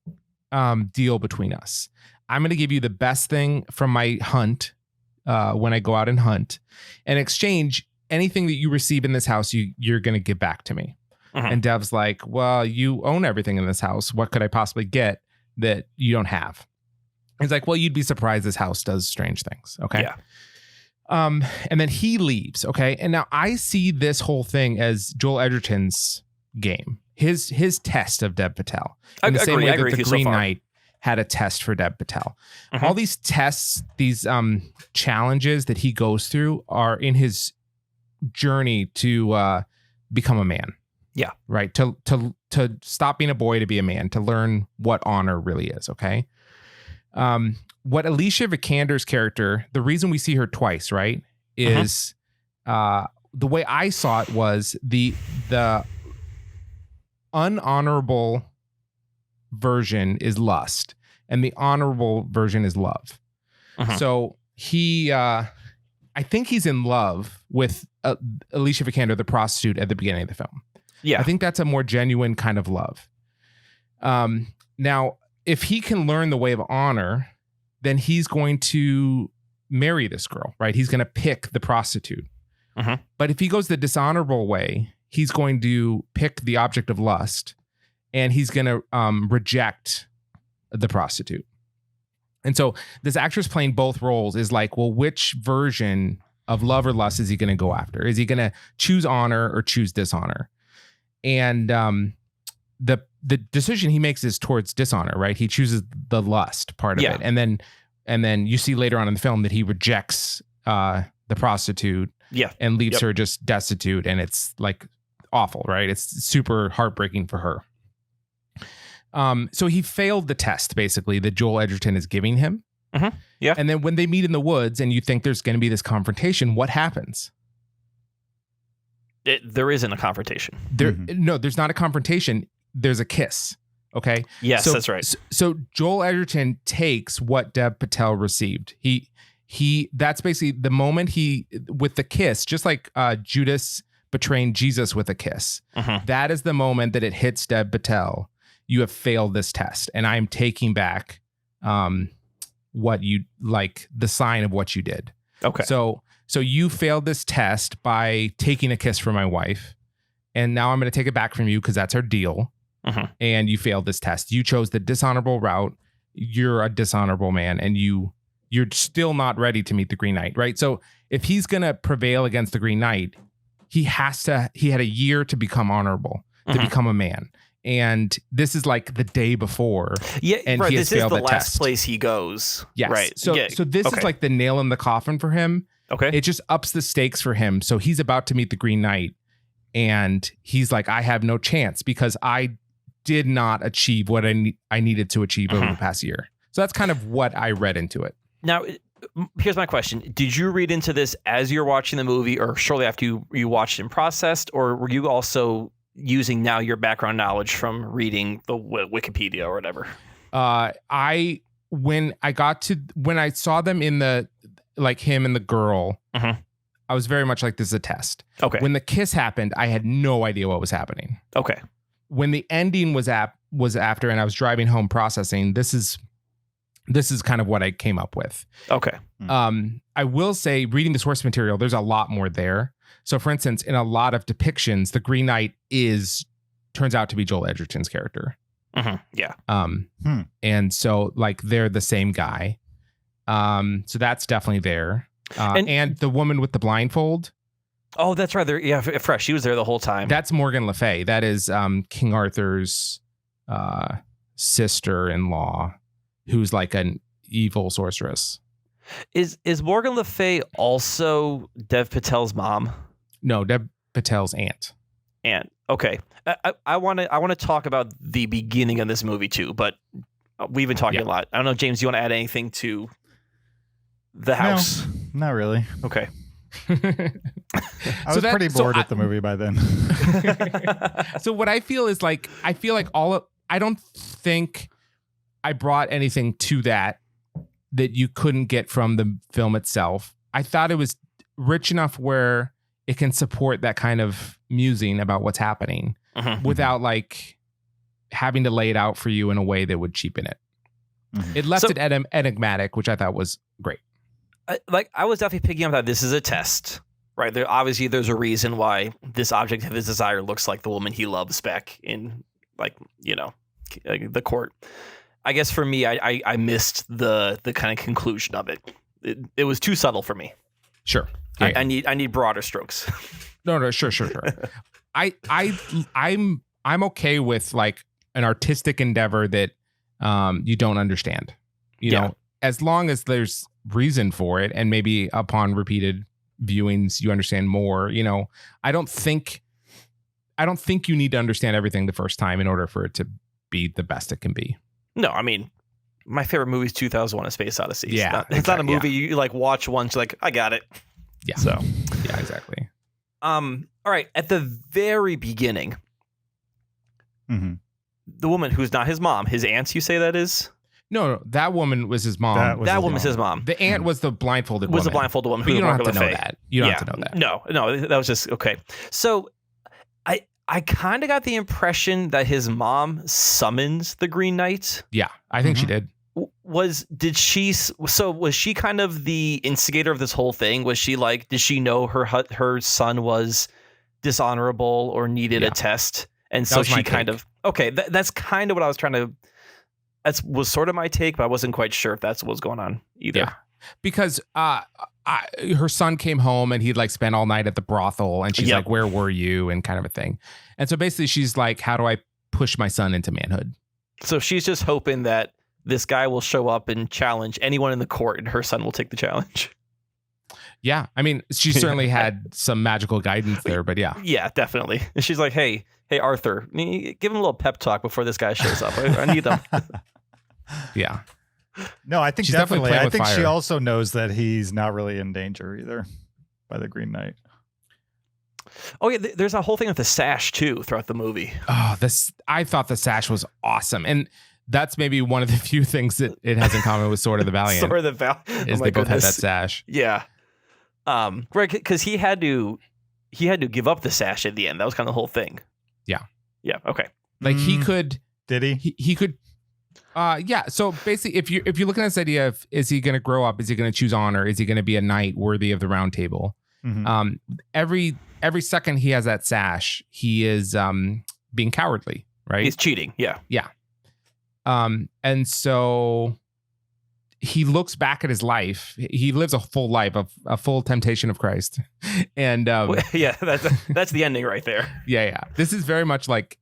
deal between us. I'm going to give you the best thing from my hunt when I go out and hunt. In exchange, anything that you receive in this house, you're going to give back to me. Uh-huh. And Dev's like, well, you own everything in this house. What could I possibly get that you don't have? He's like, well, you'd be surprised this house does strange things. Okay. Yeah. And then he leaves. Okay. And now I see this whole thing as Joel Edgerton's game, his test of Dev Patel. In the same way that the Green Knight had a test for Dev Patel. Uh-huh. All these tests, these challenges that he goes through are in his journey to become a man. Yeah. Right. To stop being a boy to be a man, to learn what honor really is. Okay. What Alicia Vikander's character, the reason we see her twice, right, is the way I saw it was the unhonorable version is lust and the honorable version is love. Uh-huh. So I think he's in love with Alicia Vikander, the prostitute, at the beginning of the film. Yeah. I think that's a more genuine kind of love. Now, if he can learn the way of honor, then he's going to marry this girl, right? He's going to pick the prostitute. Uh-huh. But if he goes the dishonorable way, he's going to pick the object of lust, and he's going to reject the prostitute. And so this actress playing both roles is like, well, which version of love or lust is he going to go after? Is he going to choose honor or choose dishonor? And the decision he makes is towards dishonor, right? He chooses the lust part of it. And then And then you see later on in the film that he rejects the prostitute and leaves her just destitute. And it's like awful, right? It's super heartbreaking for her. So he failed the test, basically, that Joel Edgerton is giving him. Mm-hmm. Yeah. And then when they meet in the woods and you think there's going to be this confrontation, what happens? There isn't a confrontation. No, there's not a confrontation. There's a kiss. Okay. Yes, that's right. So Joel Edgerton takes what Dev Patel received. That's basically the moment with the kiss, just like Judas betraying Jesus with a kiss. Mm-hmm. That is the moment that it hits Dev Patel. You have failed this test, and I'm taking back what you like, the sign of what you did. Okay. So you failed this test by taking a kiss from my wife, and now I'm going to take it back from you because that's our deal. Mm-hmm. And you failed this test. You chose the dishonorable route. You're a dishonorable man, and you're still not ready to meet the Green Knight, right? So if he's going to prevail against the Green Knight, he had a year to become honorable, to become a man. And this is like the day before. Yeah, and right. He has this is failed the the last test. place he goes. Yes. Right. So this is like the nail in the coffin for him. Okay. It just ups the stakes for him. So he's about to meet the Green Knight, and he's like, I have no chance because I did not achieve what I needed to achieve over the past year. So that's kind of what I read into it. Now, here's my question. Did you read into this as you're watching the movie or shortly after you watched and processed, or were you also using now your background knowledge from reading the Wikipedia or whatever? When I saw them in the, like him and the girl, I was very much like, this is a test. Okay. When the kiss happened, I had no idea what was happening. Okay. When the ending was after, and I was driving home processing, this is kind of what I came up with. Okay. I will say, reading the source material, there's a lot more there. So, for instance, in a lot of depictions, the Green Knight turns out to be Joel Edgerton's character. Mm-hmm. Yeah. And so, like, they're the same guy. So that's definitely there. And the woman with the blindfold. Oh, that's right. Yeah, fresh. She was there the whole time. That's Morgan Le Fay. That is King Arthur's sister-in-law, who's like an evil sorceress. Is Morgan Le Fay also Dev Patel's mom? No, Dev Patel's aunt. Aunt. Okay. I want to talk about the beginning of this movie too, but we've been talking a lot. I don't know, James, do you want to add anything to the house? No, not really. Okay. I was pretty bored with the movie by then. So what I feel is like, I don't think I brought anything to that you couldn't get from the film itself. I thought it was rich enough where it can support that kind of musing about what's happening without like having to lay it out for you in a way that would cheapen it. It left it enigmatic, which I thought was great. I was definitely picking up that this is a test, right? Obviously, there's a reason why this object of his desire looks like the woman he loves back in, like, the court. I guess for me, I missed the kind of conclusion of it. It was too subtle for me. Sure. Yeah. I need broader strokes. No, sure. I'm okay with like an artistic endeavor that you don't understand. You know, as long as there's reason for it, and maybe upon repeated viewings you understand more. I don't think you need to understand everything the first time in order for it to be the best it can be. No, I mean, my favorite movie is 2001: A Space Odyssey. Yeah, it's not a movie you like watch once, you're like, I got it. Yeah. So yeah, exactly. All right. At the very beginning, the woman who's not his mom, his aunt, you say that is? No, that woman was his mom. That woman's his mom. The aunt was the blindfolded woman. Was the blindfolded woman. But you don't have to know that. You don't have to know that. No, that was just okay. So I kind of got the impression that his mom summons the Green Knight. Yeah, I think she did. Was she kind of the instigator of this whole thing? Was she like, did she know her son was dishonorable or needed a test? And so she kind of, that's kind of what I was trying to, that was sort of my take, but I wasn't quite sure if that's what was going on either. Yeah. Because her son came home and he'd like spent all night at the brothel, and she's like, where were you? And kind of a thing. And so basically she's like, how do I push my son into manhood? So she's just hoping that this guy will show up and challenge anyone in the court, and her son will take the challenge. Yeah, I mean, she certainly had some magical guidance there, but yeah. Yeah, definitely. And she's like, hey, Arthur, give him a little pep talk before this guy shows up. I need them. Yeah. No, I think She's definitely. playing I with think she fire. also knows that he's not really in danger either by the Green Knight. Oh, yeah, there's a whole thing with the sash, too, throughout the movie. Oh, I thought the sash was awesome. And that's maybe one of the few things that it has in common with Sword of the Valiant. Sword of the Valiant. Is they both had that sash. Yeah. Right, because he had to give up the sash at the end. That was kind of the whole thing. Yeah. Yeah. Okay. Like he could. Did he? He could. Yeah. So basically, if you're looking at this idea of, is he going to grow up? Is he going to choose honor? Is he going to be a knight worthy of the Round Table? Mhm. Every second he has that sash, he is being cowardly, right? He's cheating. Yeah. Yeah. And so he looks back at his life. He lives a full life of a full temptation of Christ. And yeah, that's the ending right there. Yeah. This is very much like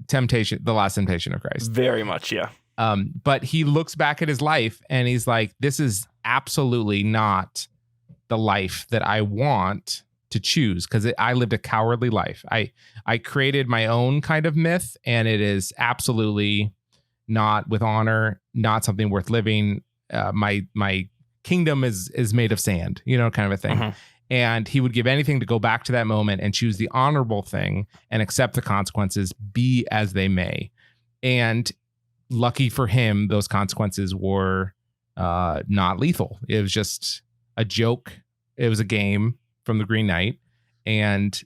temptation, the last temptation of Christ. Very much. Yeah. But he looks back at his life and he's like, this is absolutely not the life that I want to choose, because I lived a cowardly life. I created my own kind of myth, and it is absolutely not with honor, not something worth living. My kingdom is made of sand, kind of a thing. Mhm. And he would give anything to go back to that moment and choose the honorable thing and accept the consequences, be as they may. And lucky for him, those consequences were not lethal. It was just a joke. It was a game from the Green Knight. And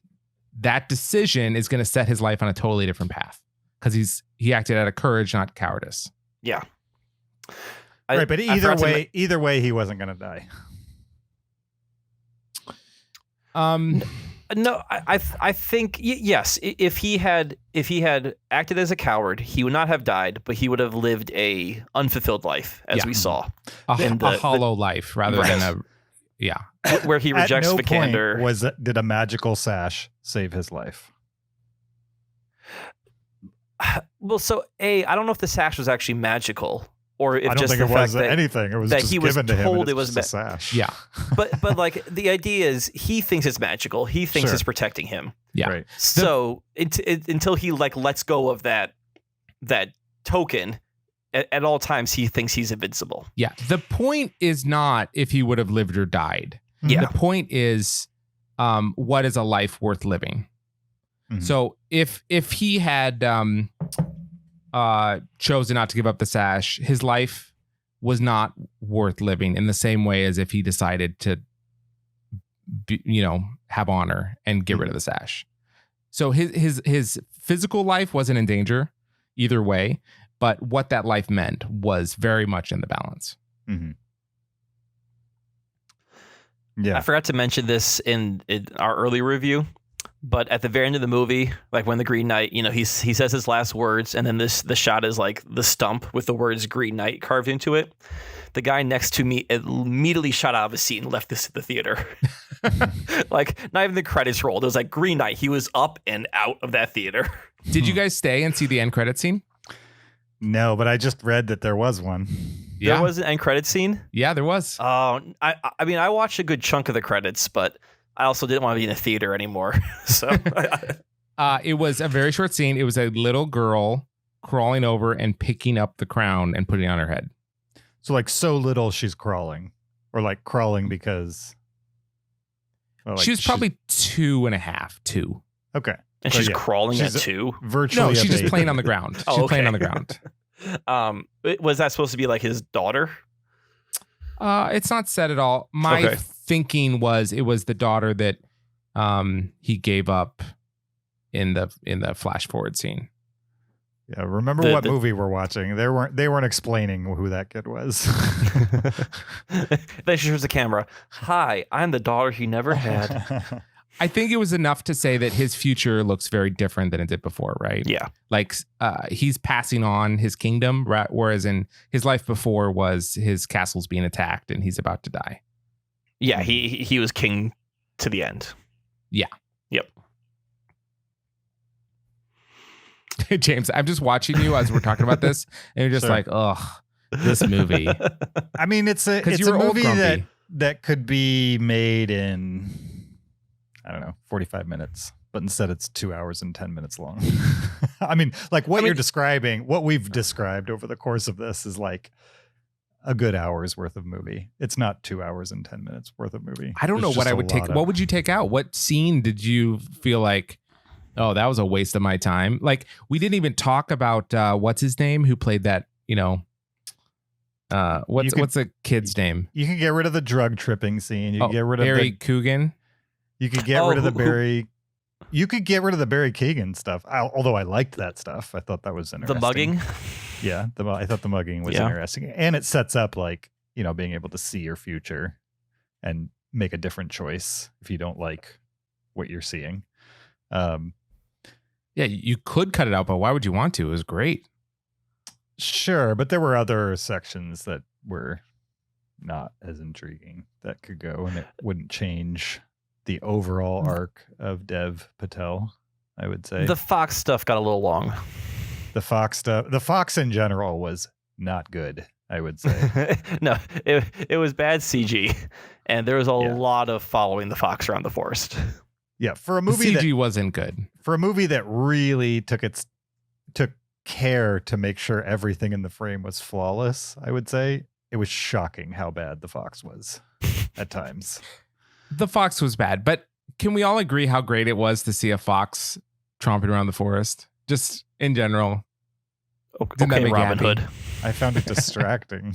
that decision is going to set his life on a totally different path, because he acted out of courage, not cowardice. Yeah. Right, but either way, he wasn't going to die. No, I think yes. If he had acted as a coward, he would not have died, but he would have lived a unfulfilled life, as we saw, a hollow life rather than a where he rejects At no Vikander. point did a magical sash save his life? Well, so I don't know if the sash was actually magical, or if I don't just think the it fact was that anything. It was that just he was given to him. told And it it's was just a sash. Yeah. but like the idea is he thinks it's magical. He thinks Sure. it's protecting him. Yeah. Right. So until he lets go of that token, at all times he thinks he's invincible. Yeah. The point is not if he would have lived or died. Yeah. The point is, what is a life worth living? Mhm. So if he had chosen not to give up the sash, his life was not worth living in the same way as if he decided to, have honor and get rid of the sash. So his physical life wasn't in danger either way, but what that life meant was very much in the balance. Mm-hmm. Yeah. I forgot to mention this in our early review, but at the very end of the movie, like when the Green Knight, he says his last words, and then the shot is like the stump with the words Green Knight carved into it. The guy next to me immediately shot out of his seat and left the theater. Like, not even the credits rolled. It was like Green Knight. He was up and out of that theater. Did you guys stay and see the end credit scene? No, but I just read that there was one. Yeah. There was an end credit scene? Yeah, there was. Oh, I mean, I watched a good chunk of the credits, but I also didn't want to be in a theater anymore. So it was a very short scene. It was a little girl crawling over and picking up the crown and putting it on her head. So like so little she's crawling, or like crawling because she was probably 2.5, 2. Okay. And So, she's yeah, crawling she's at 2. Virtually. No, a she's just baby. playing on the ground. Oh, She's okay. playing on the ground. Was that supposed to be like his daughter? It's not said at all. My Okay. thinking was it was the daughter that he gave up in the flash forward scene. Yeah, remember what movie we're watching? They weren't explaining who that kid was. Then she shows the camera. Hi, I'm the daughter he never had. I think it was enough to say that his future looks very different than it did before, right? Yeah. Like he's passing on his kingdom, right? Whereas in his life before was his castle's being attacked and he's about to die. Yeah, he was king to the end. Yeah. Yep. James, I'm just watching you as we're talking about this, and you're just Sure. like, ugh. this movie. I mean, it's a movie that could be made in, I don't know, 45 minutes, but instead it's 2 hours and 10 minutes long. I mean, like what you're describing, what we've described over the course of this is like a good hour's worth of movie. It's not 2 hours and 10 minutes worth of movie. I don't know what I would take. What would you take out? What scene did you feel like, oh, that was a waste of my time? Like, we didn't even talk about what's his name who played that, what's the kid's name? You can get rid of the drug tripping scene. You can get rid of Barry Coogan. You could get rid of the Barry. You could get rid of the Barry Keoghan stuff. Although I liked that stuff. I thought that was interesting. The mugging? Yeah, I thought the mugging was interesting. And it sets up like, being able to see your future and make a different choice if you don't like what you're seeing. Yeah, you could cut it out, but why would you want to? It was great. Sure, but there were other sections that were not as intriguing that could go, and it wouldn't change the overall arc of Dev Patel, I would say. The Fox stuff got a little long. The Fox in general was not good, I would say. No, it was bad CG, and there was a lot of following the Fox around the forest. Yeah, for a movie the CG wasn't good. For a movie that really took care to make sure everything in the frame was flawless, I would say it was shocking how bad the Fox was at times. The Fox was bad, but can we all agree how great it was to see a fox tromping around the forest? Just in general. Didn't that make Robin Hood. I found it distracting.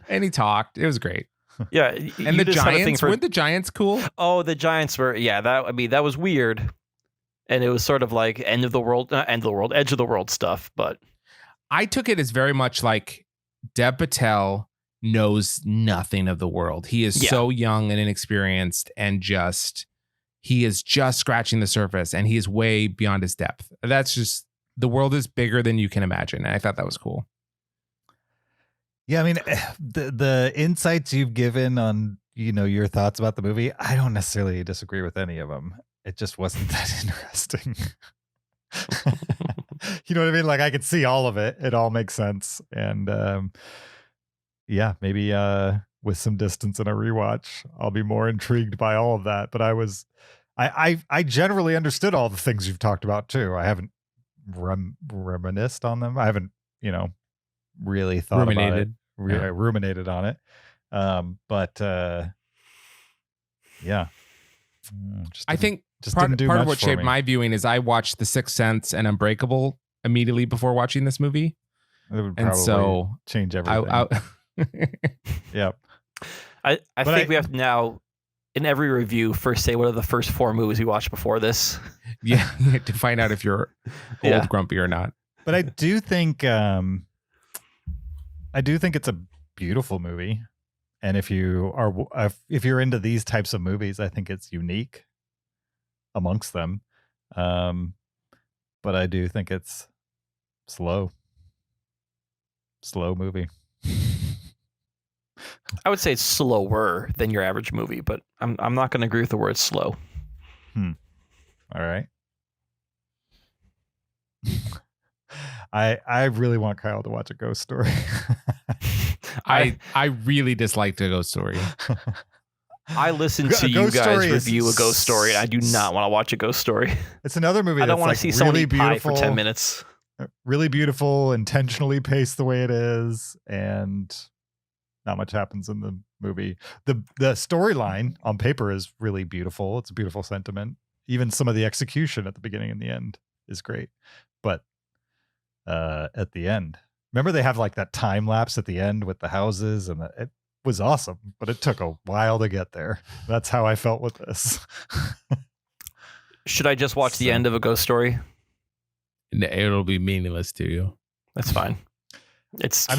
And he talked. It was great. Yeah. And the Giants, weren't the Giants cool? Oh, the Giants were, that was weird. And it was sort of like edge of the world stuff. But I took it as very much like Dev Patel knows nothing of the world. He is so young and inexperienced, and he is just scratching the surface, and he is way beyond his depth. That's just, the world is bigger than you can imagine. And I thought that was cool. Yeah, I mean, the insights you've given on, your thoughts about the movie, I don't necessarily disagree with any of them. It just wasn't that interesting. You know what I mean? Like, I could see all of it. It all makes sense. And maybe with some distance and a rewatch, I'll be more intrigued by all of that. But I generally understood all the things you've talked about too. I haven't reminisced on them. I haven't, really thought about it. I ruminated on it. I think part of what shaped my viewing is I watched The Sixth Sense and Unbreakable immediately before watching this movie. It would probably change everything. Yep. I think we have to now, in every review, first say what are the first 4 movies we watched before this. Yeah, to find out if you're old grumpy or not. But I do think it's a beautiful movie, and if you're into these types of movies, I think it's unique amongst them. But I do think it's slow movie. I would say it's slower than your average movie, but I'm not going to agree with the word slow. All right. I really want Kyle to watch A Ghost Story. I really disliked A Ghost Story. I listened to you guys review A Ghost Story, and I do not want to watch A Ghost Story. It's another movie. I don't want to see someone really eat pie for 10 minutes. Really beautiful, intentionally paced the way it is, and not much happens in the movie. The storyline on paper is really beautiful. It's a beautiful sentiment. Even some of the execution at the beginning and the end is great. But at the end, remember they have like that time lapse at the end with the houses, and it was awesome, but it took a while to get there. That's how I felt with this. Should I just watch the end of A Ghost Story? It'll be meaningless to you. That's fine. It's, so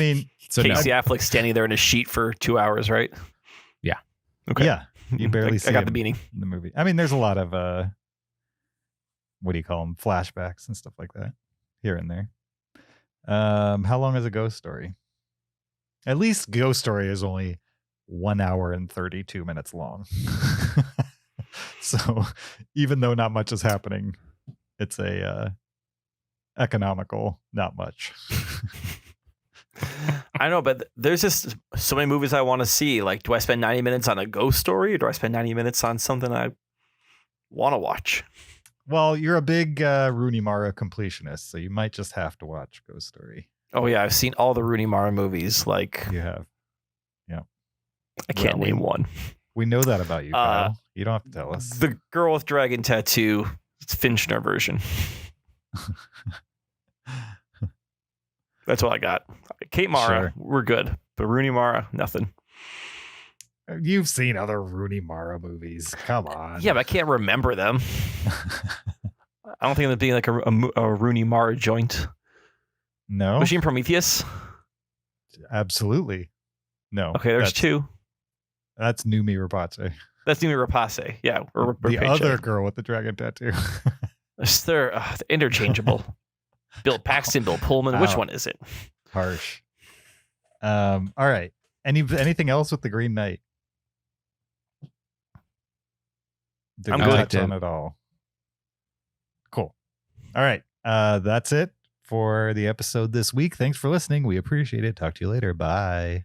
Casey Affleck standing there in a sheet for 2 hours, right? Yeah. Okay. Yeah. You barely see I got him the meaning in the movie. I mean, there's a lot of what do you call them? Flashbacks and stuff like that here and there. How long is A Ghost Story? At least Ghost Story is only 1 hour and 32 minutes long. So even though not much is happening, it's a economical, not much. I know, but there's just so many movies I want to see. Like, do I spend 90 minutes on a ghost story, or do I spend 90 minutes on something I want to watch? Well, you're a big Rooney Mara completionist, so you might just have to watch Ghost Story. Oh yeah, I've seen all the Rooney Mara movies. Like, You have. Yeah. I can't name one. We know that about you, Kyle. You don't have to tell us. The Girl with Dragon Tattoo. It's Finchner version. That's all I got. Kate Mara, Sure. we're good. But Rooney Mara, nothing. You've seen other Rooney Mara movies. Come on. Yeah, but I can't remember them. I don't think it'd be like a Rooney Mara joint. No. Machine Prometheus? Absolutely. No. Okay, there's two. That's Numi Rapace. That's Numi Rapace. Yeah. Or The other girl with the dragon tattoo. They're interchangeable. Bill Paxton, Bill Pullman. Which Ow. one is it? Harsh. All right. Anything else with the Green Knight? Did I'm we good. touch on it all? Cool. All right. That's it for the episode this week. Thanks for listening. We appreciate it. Talk to you later. Bye.